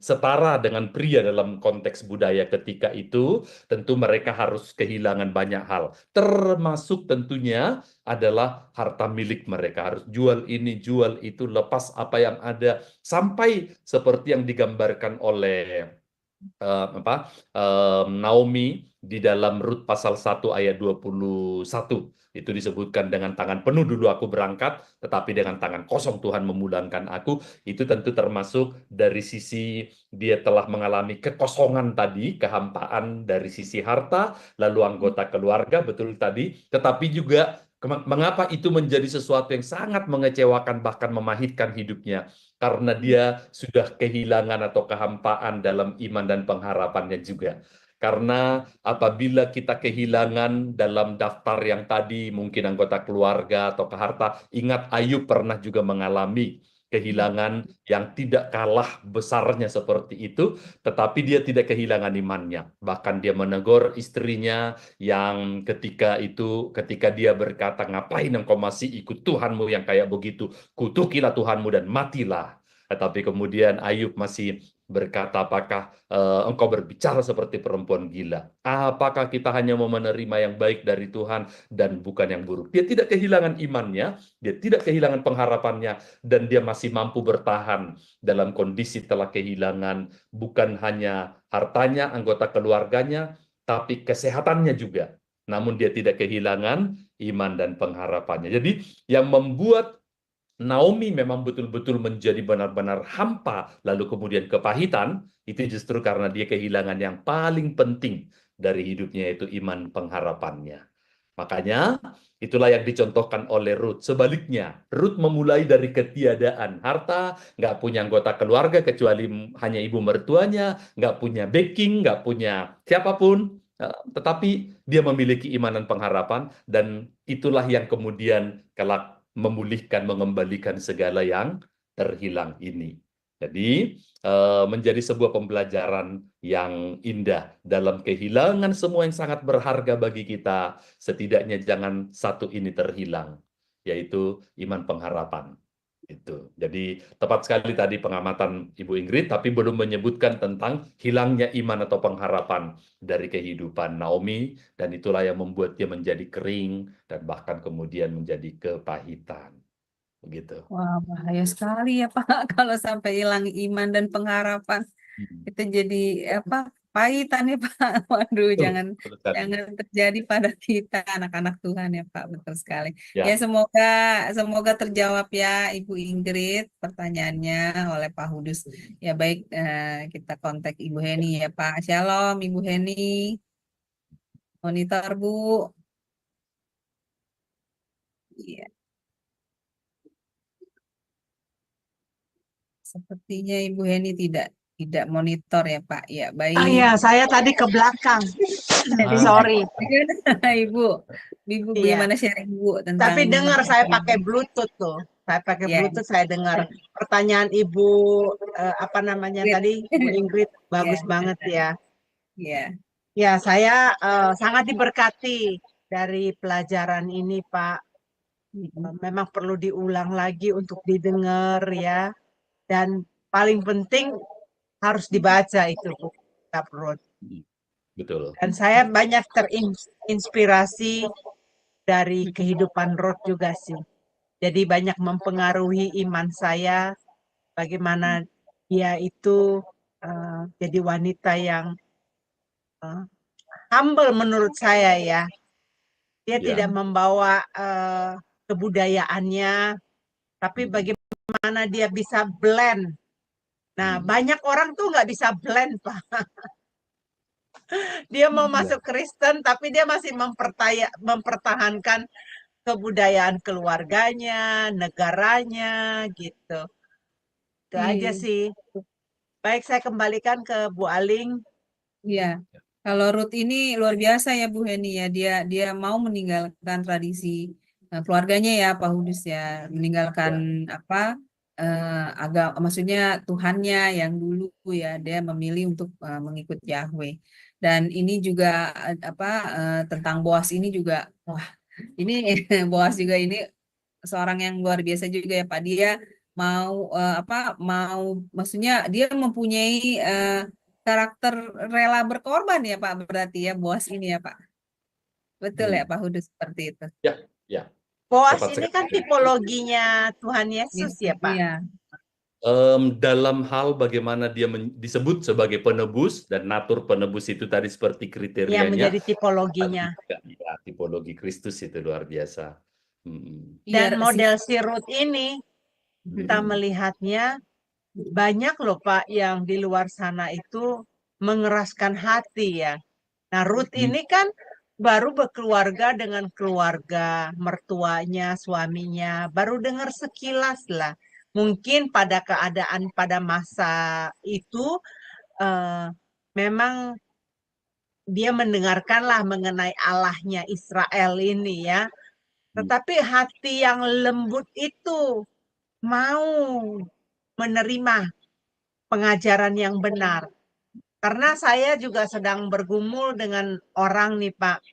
setara dengan pria dalam konteks budaya ketika itu, tentu mereka harus kehilangan banyak hal. Termasuk tentunya adalah harta milik mereka. Harus jual ini, jual itu, lepas apa yang ada. Sampai seperti yang digambarkan oleh Naomi di dalam Rut pasal 1 ayat 21. Itu disebutkan dengan tangan penuh dulu aku berangkat, tetapi dengan tangan kosong Tuhan memulangkan aku. Itu tentu termasuk dari sisi dia telah mengalami kekosongan tadi, kehampaan dari sisi harta, lalu anggota keluarga, betul tadi. Tetapi juga mengapa itu menjadi sesuatu yang sangat mengecewakan, bahkan memahitkan hidupnya. Karena dia sudah kehilangan atau kehampaan dalam iman dan pengharapannya juga. Karena apabila kita kehilangan dalam daftar yang tadi, mungkin anggota keluarga atau harta, ingat Ayub pernah juga mengalami kehilangan yang tidak kalah besarnya seperti itu, tetapi dia tidak kehilangan imannya. Bahkan dia menegur istrinya yang ketika dia berkata, ngapain engkau masih ikut Tuhanmu yang kayak begitu? Kutukilah Tuhanmu dan matilah. Tetapi kemudian Ayub masih berkata, apakah engkau berbicara seperti perempuan gila? Apakah kita hanya mau menerima yang baik dari Tuhan dan bukan yang buruk? Dia tidak kehilangan imannya, dia tidak kehilangan pengharapannya, dan dia masih mampu bertahan dalam kondisi telah kehilangan bukan hanya hartanya, anggota keluarganya, tapi kesehatannya juga. Namun dia tidak kehilangan iman dan pengharapannya. Jadi yang membuat Naomi memang betul-betul menjadi benar-benar hampa, lalu kemudian kepahitan, itu justru karena dia kehilangan yang paling penting dari hidupnya, yaitu iman pengharapannya. Makanya itulah yang dicontohkan oleh Ruth. Sebaliknya, Ruth memulai dari ketiadaan harta, nggak punya anggota keluarga kecuali hanya ibu mertuanya, nggak punya backing, nggak punya siapapun, tetapi dia memiliki iman dan pengharapan, dan itulah yang kemudian kelak memulihkan, mengembalikan segala yang terhilang ini. Jadi menjadi sebuah pembelajaran yang indah dalam kehilangan semua yang sangat berharga bagi kita. Setidaknya jangan satu ini terhilang, yaitu iman pengharapan. Itu. Jadi tepat sekali tadi pengamatan Ibu Ingrid, tapi belum menyebutkan tentang hilangnya iman atau pengharapan dari kehidupan Naomi, dan itulah yang membuat dia menjadi kering dan bahkan kemudian menjadi kepahitan. Begitu. Wah, bahaya sekali ya Pak kalau sampai hilang iman dan pengharapan. Itu jadi apa? Pahitan ya Pak. Waduh, Betul, jangan betul sekali. jangan terjadi pada kita anak-anak Tuhan ya Pak. Betul sekali. Ya. Ya, semoga terjawab ya Ibu Ingrid pertanyaannya oleh Pak Hudus. Ya baik, kita kontak Ibu Heni ya Pak. Shalom Ibu Heni. Monitor Bu. Iya. Sepertinya Ibu Heni tidak monitor ya Pak. Ya Ah baik. ya, saya tadi ke belakang. Sorry. Ibu, Ibu Iya. gimana sharing Bu tentang Tapi dengar saya ini? pakai Bluetooth tuh. Saya pakai Ya. Bluetooth, saya dengar pertanyaan Ibu apa namanya tadi, Bu Ingrid, bagus Ya. banget ya. Ya. Ya, saya sangat diberkati dari pelajaran ini, Pak. Memang perlu diulang lagi untuk didengar ya. Dan paling penting harus dibaca itu buku Kitab Rut. Betul. Dan saya banyak terinspirasi dari kehidupan Ruth juga sih. Jadi banyak mempengaruhi iman saya, bagaimana dia itu jadi wanita yang humble menurut saya ya. Dia Ya. tidak membawa kebudayaannya, tapi bagaimana dia bisa blend. Nah, banyak orang tuh nggak bisa blend, Pak. Dia mau masuk Kristen, tapi dia masih mempertahankan kebudayaan keluarganya, negaranya, gitu. Itu aja sih. Baik, saya kembalikan ke Bu Aling. Iya. Kalau Ruth ini luar biasa ya Bu Heni ya. Dia mau meninggalkan tradisi keluarganya ya Pak Hudus ya. Meninggalkan apa? Agama, maksudnya Tuhannya yang dulu ya. Dia memilih untuk mengikut Yahweh. Dan ini juga tentang Boas ini juga, wah, ini Boas juga ini seorang yang luar biasa juga ya Pak. Dia maksudnya dia mempunyai karakter rela berkorban ya Pak, berarti ya Boas ini ya Pak. Betul ya Pak Hudus seperti itu. Ya. Boas Tepat ini sekali. kan tipologinya Tuhan Yesus ya Pak. Iya. Dalam hal bagaimana dia disebut sebagai penebus, dan natur penebus itu tadi seperti kriterianya. Yang menjadi tipologinya. Ya, tipologi Kristus itu luar biasa. Dan model si Ruth ini, kita melihatnya banyak loh Pak yang di luar sana itu mengeraskan hati ya. Nah Ruth ini kan baru berkeluarga dengan keluarga mertuanya, suaminya, baru dengar sekilas lah. Mungkin pada keadaan pada masa itu memang dia mendengarkanlah mengenai Allahnya Israel ini ya. Tetapi hati yang lembut itu mau menerima pengajaran yang benar. Karena saya juga sedang bergumul dengan orang nih Pak.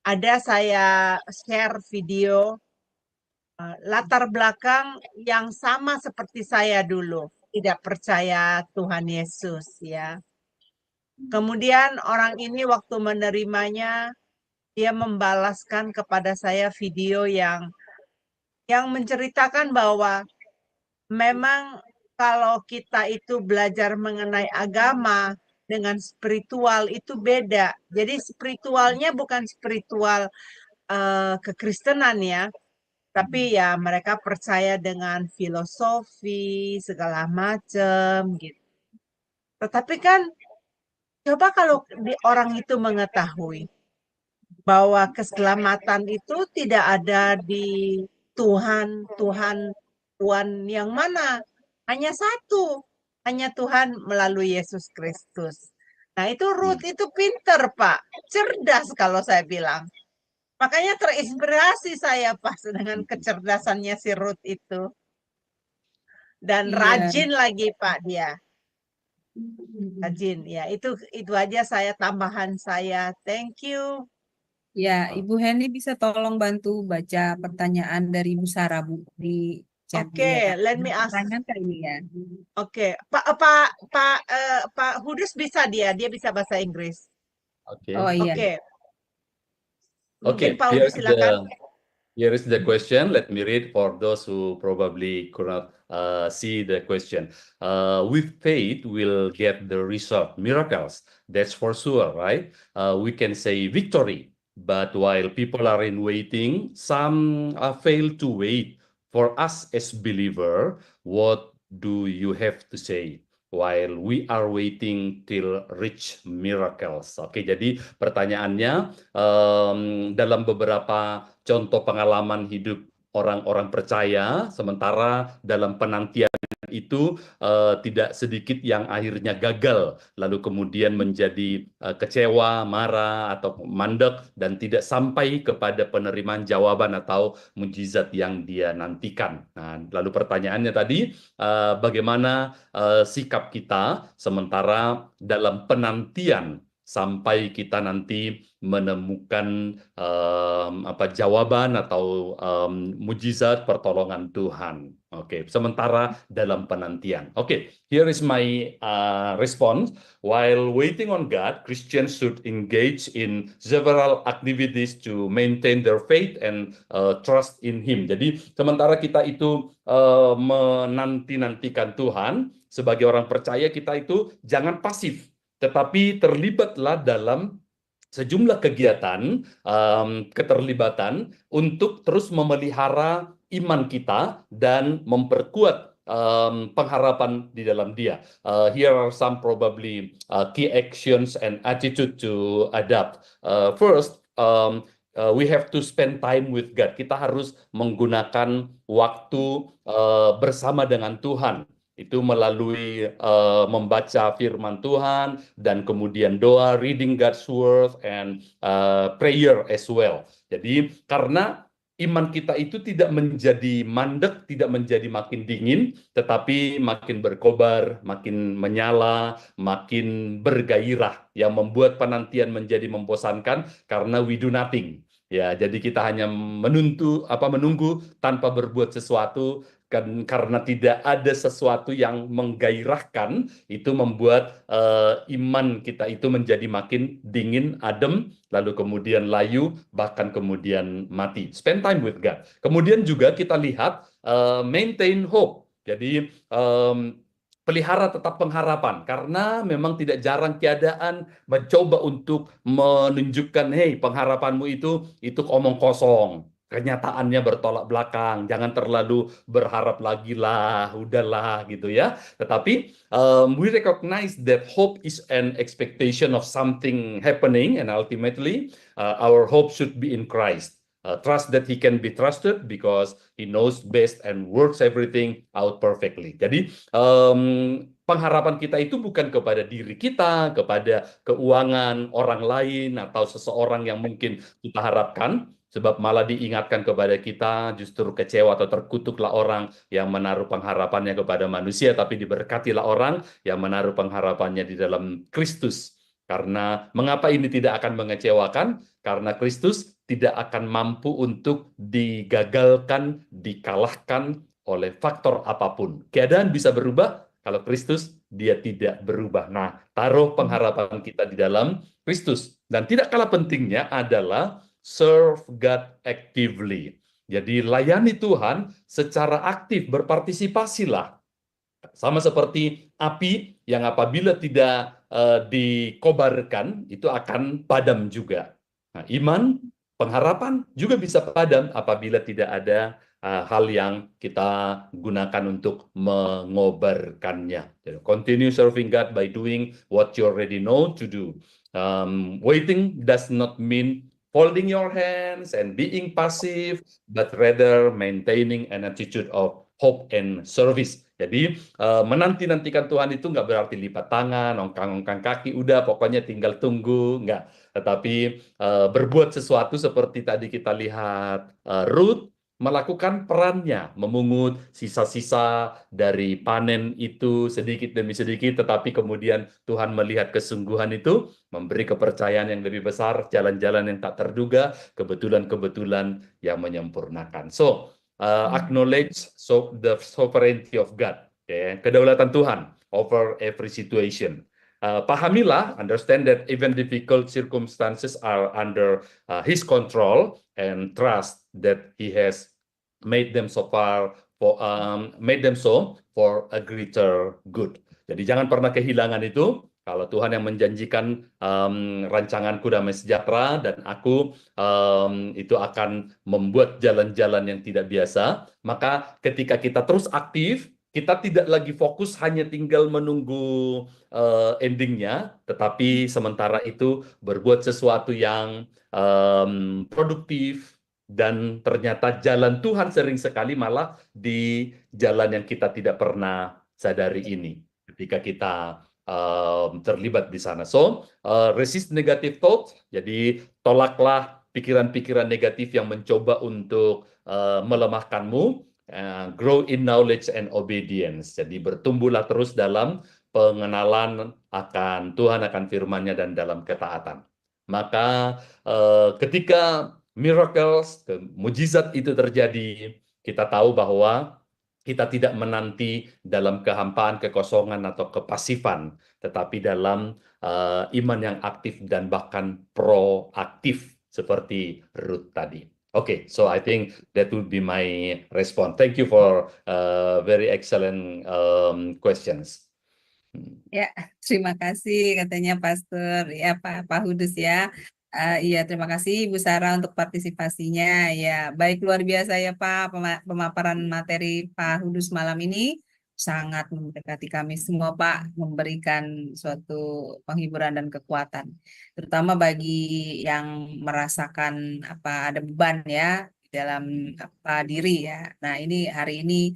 Ada saya share video latar belakang yang sama seperti saya dulu. Tidak percaya Tuhan Yesus ya. Kemudian orang ini waktu menerimanya, dia membalaskan kepada saya video yang menceritakan bahwa memang kalau kita itu belajar mengenai agama dengan spiritual itu beda. Jadi spiritualnya bukan spiritual kekristenan ya, tapi ya mereka percaya dengan filosofi segala macam gitu. Tetapi kan coba kalau orang itu mengetahui bahwa keselamatan itu tidak ada di Tuhan yang mana, hanya satu, hanya Tuhan melalui Yesus Kristus. Nah itu Ruth itu pinter Pak, cerdas kalau saya bilang. Makanya terinspirasi saya pas dengan kecerdasannya si Ruth itu. Dan Iya. rajin lagi Pak dia. Rajin. Ya, itu aja tambahan saya. Thank you. Ya, Ibu Henny bisa tolong bantu baca pertanyaan dari Bu Sarah, Bu, di chat Oke, ya. let me Ada ask. pertanyaan kali ini ya. Oke, Pak Hudus bisa dia bisa bahasa Inggris. Oke. Oh iya. Oke, Okay, mungkin Pak Hudus silakan. here is the question. Let me read for those who probably could not see the question. With faith, we'll get the result, miracles. That's for sure, right? We can say victory. But while people are in waiting, some fail to wait. For us as believer, what do you have to say? While we are waiting till reach miracles. Oke, jadi pertanyaannya dalam beberapa contoh pengalaman hidup orang-orang percaya, sementara dalam penantian itu tidak sedikit yang akhirnya gagal, lalu kemudian menjadi kecewa, marah, atau mandek, dan tidak sampai kepada penerimaan jawaban atau mujizat yang dia nantikan. Nah, lalu pertanyaannya tadi, bagaimana sikap kita sementara dalam penantian sampai kita nanti menemukan jawaban atau mujizat pertolongan Tuhan. Oke, sementara dalam penantian. Oke, here is my response. While waiting on God, Christians should engage in several activities to maintain their faith and trust in Him. Jadi, sementara kita itu menanti-nantikan Tuhan, sebagai orang percaya kita itu jangan pasif, tetapi terlibatlah dalam sejumlah kegiatan, keterlibatan untuk terus memelihara iman kita dan memperkuat pengharapan di dalam Dia. Here are some probably key actions and attitude to adapt. First, we have to spend time with God. Kita harus menggunakan waktu bersama dengan Tuhan. Itu melalui membaca firman Tuhan dan kemudian doa, reading God's word, and prayer as well. Jadi karena iman kita itu tidak menjadi mandek, tidak menjadi makin dingin, tetapi makin berkobar, makin menyala, makin bergairah, yang membuat penantian menjadi membosankan karena we do nothing. Ya, jadi kita hanya menunggu tanpa berbuat sesuatu. Karena tidak ada sesuatu yang menggairahkan, itu membuat iman kita itu menjadi makin dingin, adem, lalu kemudian layu, bahkan kemudian mati. Spend time with God. Kemudian juga kita lihat maintain hope. Jadi pelihara tetap pengharapan, karena memang tidak jarang keadaan mencoba untuk menunjukkan, hey, pengharapanmu itu omong kosong. Kenyataannya bertolak belakang, jangan terlalu berharap lagi lah, udahlah gitu ya. Tetapi we recognize that hope is an expectation of something happening, and ultimately our hope should be in Christ. Trust that He can be trusted because He knows best and works everything out perfectly. Jadi pengharapan kita itu bukan kepada diri kita, kepada keuangan orang lain atau seseorang yang mungkin kita harapkan. Sebab malah diingatkan kepada kita, justru kecewa atau terkutuklah orang yang menaruh pengharapannya kepada manusia, tapi diberkatilah orang yang menaruh pengharapannya di dalam Kristus. Karena mengapa ini tidak akan mengecewakan? Karena Kristus tidak akan mampu untuk digagalkan, dikalahkan oleh faktor apapun. Keadaan bisa berubah, kalau Kristus dia tidak berubah. Nah, taruh pengharapan kita di dalam Kristus. Dan tidak kalah pentingnya adalah serve God actively. Jadi layani Tuhan secara aktif, berpartisipasilah. Sama seperti api yang apabila tidak dikobarkan, itu akan padam juga. Nah, iman, pengharapan juga bisa padam apabila tidak ada hal yang kita gunakan untuk mengobarkannya. Jadi, continue serving God by doing what you already know to do. Waiting does not mean folding your hands and being passive, but rather maintaining an attitude of hope and service. Jadi menanti-nantikan Tuhan itu nggak berarti lipat tangan, ongkang-ongkang kaki, udah pokoknya tinggal tunggu, nggak. Tetapi berbuat sesuatu seperti tadi kita lihat Ruth, melakukan perannya, memungut sisa-sisa dari panen itu sedikit demi sedikit, tetapi kemudian Tuhan melihat kesungguhan itu, memberi kepercayaan yang lebih besar, jalan-jalan yang tak terduga, kebetulan-kebetulan yang menyempurnakan. So, acknowledge the sovereignty of God, okay? Kedaulatan Tuhan over every situation. Pahamilah, understand that even difficult circumstances are under His control, and trust that He has made them so for a greater good. Jadi jangan pernah kehilangan itu. Kalau Tuhan yang menjanjikan rancanganku damai sejahtera dan aku itu akan membuat jalan-jalan yang tidak biasa, maka ketika kita terus aktif, kita tidak lagi fokus hanya tinggal menunggu endingnya, tetapi sementara itu berbuat sesuatu yang produktif, dan ternyata jalan Tuhan sering sekali malah di jalan yang kita tidak pernah sadari ini ketika kita terlibat di sana. So, resist negative thoughts, jadi tolaklah pikiran-pikiran negatif yang mencoba untuk melemahkanmu. Grow in knowledge and obedience. Jadi bertumbuhlah terus dalam pengenalan akan Tuhan, akan firman-Nya, dan dalam ketaatan. Maka ketika miracles, mujizat itu terjadi, kita tahu bahwa kita tidak menanti dalam kehampaan, kekosongan, atau kepasifan, tetapi dalam iman yang aktif dan bahkan proaktif seperti Ruth tadi. Okay, so I think that would be my response. Thank you for very excellent questions. Ya, terima kasih katanya Pastor ya Pak Hudus ya. Iya, terima kasih Ibu Sarah untuk partisipasinya. Ya, baik, luar biasa ya Pak pemaparan materi Pak Hudus malam ini sangat mendekati kami semua Pak, memberikan suatu penghiburan dan kekuatan, terutama bagi yang merasakan ada beban ya dalam diri ya. Nah, ini hari ini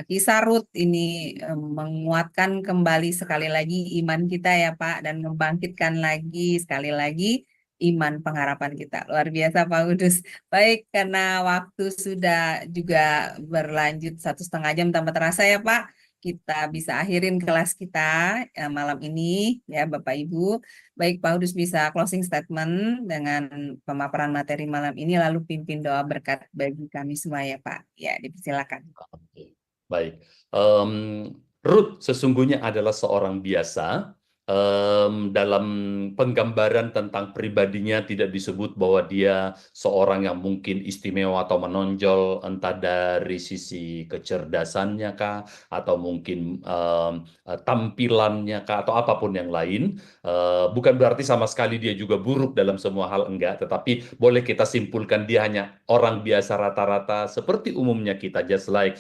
kisah Ruth ini menguatkan kembali sekali lagi iman kita ya Pak, dan membangkitkan lagi sekali lagi iman pengharapan kita. Luar biasa Pak Kudus. Baik, karena waktu sudah juga berlanjut 1,5 jam tanpa terasa ya Pak, kita bisa akhirin kelas kita malam ini ya Bapak Ibu. Baik, Pak Kudus bisa closing statement dengan pemaparan materi malam ini, lalu pimpin doa berkat bagi kami semua ya Pak. Ya, dipersilakan. Baik, Ruth sesungguhnya adalah seorang biasa. Dalam penggambaran tentang pribadinya tidak disebut bahwa dia seorang yang mungkin istimewa atau menonjol, entah dari sisi kecerdasannya kah, atau mungkin tampilannya kah, atau apapun yang lain. Bukan berarti sama sekali dia juga buruk dalam semua hal, enggak, tetapi boleh kita simpulkan dia hanya orang biasa rata-rata seperti umumnya kita, just like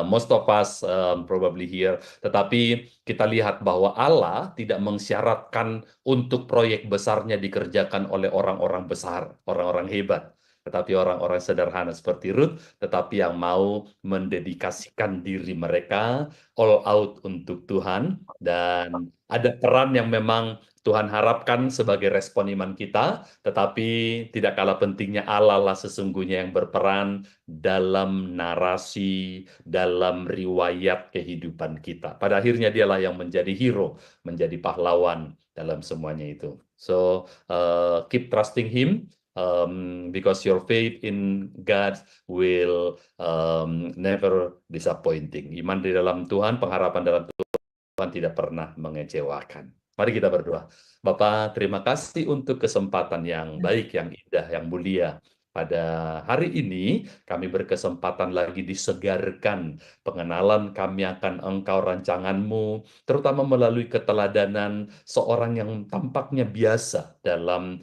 most of us probably here. Tetapi kita lihat bahwa Allah tidak mensyaratkan untuk proyek besarnya dikerjakan oleh orang-orang besar, orang-orang hebat, tetapi orang-orang sederhana seperti Ruth, tetapi yang mau mendedikasikan diri mereka all out untuk Tuhan. Dan ada peran yang memang Tuhan harapkan sebagai respon iman kita, tetapi tidak kalah pentingnya Allah lah sesungguhnya yang berperan dalam narasi, dalam riwayat kehidupan kita. Pada akhirnya dialah yang menjadi hero, menjadi pahlawan dalam semuanya itu. So, keep trusting Him, because your faith in God will never disappointing. Iman di dalam Tuhan, pengharapan dalam Tuhan tidak pernah mengecewakan. Mari kita berdoa. Bapa, terima kasih untuk kesempatan yang baik, yang indah, yang mulia. Pada hari ini kami berkesempatan lagi disegarkan pengenalan kami akan Engkau, rancangan-Mu, terutama melalui keteladanan seorang yang tampaknya biasa dalam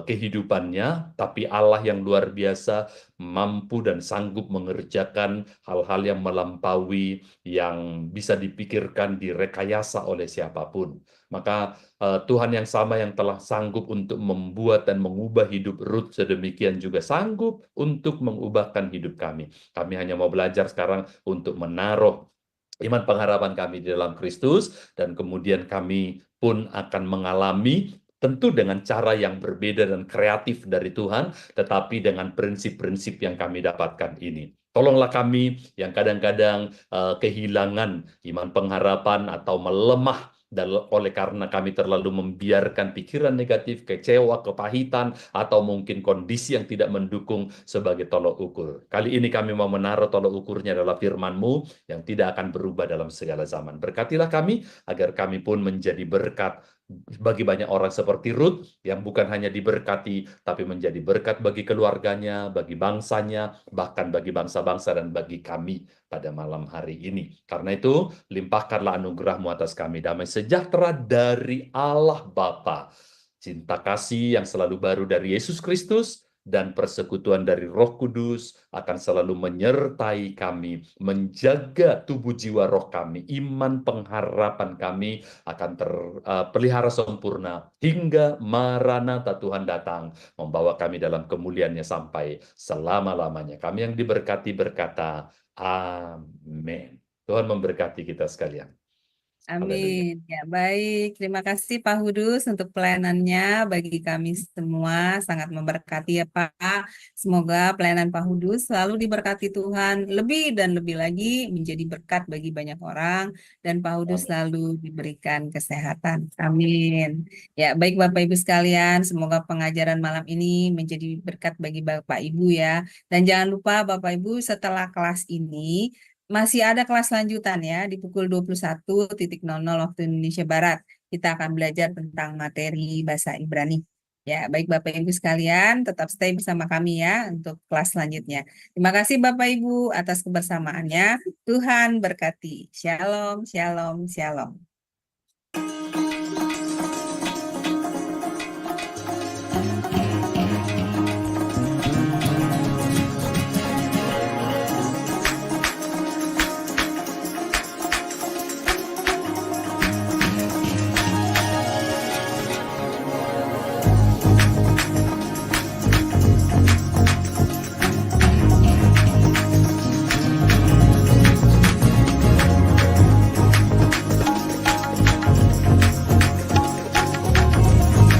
kehidupannya, tapi Allah yang luar biasa mampu dan sanggup mengerjakan hal-hal yang melampaui yang bisa dipikirkan, direkayasa oleh siapapun. Maka Tuhan yang sama yang telah sanggup untuk membuat dan mengubah hidup Ruth sedemikian juga sanggup untuk mengubahkan hidup kami. Kami hanya mau belajar sekarang untuk menaruh iman pengharapan kami di dalam Kristus, dan kemudian kami pun akan mengalami Tentu dengan cara yang berbeda dan kreatif dari Tuhan, tetapi dengan prinsip-prinsip yang kami dapatkan ini. Tolonglah kami yang kadang-kadang kehilangan iman pengharapan atau melemah oleh karena kami terlalu membiarkan pikiran negatif, kecewa, kepahitan, atau mungkin kondisi yang tidak mendukung sebagai tolok ukur. Kali ini kami mau menaruh tolok ukurnya adalah firman-Mu yang tidak akan berubah dalam segala zaman. Berkatilah kami agar kami pun menjadi berkat bagi banyak orang seperti Ruth yang bukan hanya diberkati tapi menjadi berkat bagi keluarganya, bagi bangsanya, bahkan bagi bangsa-bangsa dan bagi kami pada malam hari ini. Karena itu, limpahkanlah anugerah-Mu atas kami, damai sejahtera dari Allah Bapa, cinta kasih yang selalu baru dari Yesus Kristus, dan persekutuan dari Roh Kudus akan selalu menyertai kami, menjaga tubuh jiwa roh kami, iman pengharapan kami akan terpelihara sempurna hingga Maranatha Tuhan datang, membawa kami dalam kemuliaannya sampai selama-lamanya. Kami yang diberkati berkata, amin. Tuhan memberkati kita sekalian. Haleluya. Amin. Ya, baik. Terima kasih Pak Hudus untuk pelayanannya bagi kami semua. Sangat memberkati ya Pak. Semoga pelayanan Pak Hudus selalu diberkati Tuhan lebih dan lebih lagi menjadi berkat bagi banyak orang. Dan Pak Hudus Amin. selalu diberikan kesehatan. Amin. Ya, baik Bapak Ibu sekalian. Semoga pengajaran malam ini menjadi berkat bagi Bapak Ibu ya. Dan jangan lupa Bapak Ibu setelah kelas ini masih ada kelas lanjutan ya di pukul 21.00 waktu Indonesia Barat. Kita akan belajar tentang materi bahasa Ibrani. Ya, baik Bapak Ibu sekalian, tetap stay bersama kami ya untuk kelas selanjutnya. Terima kasih Bapak Ibu atas kebersamaannya. Tuhan berkati. Shalom, shalom, shalom.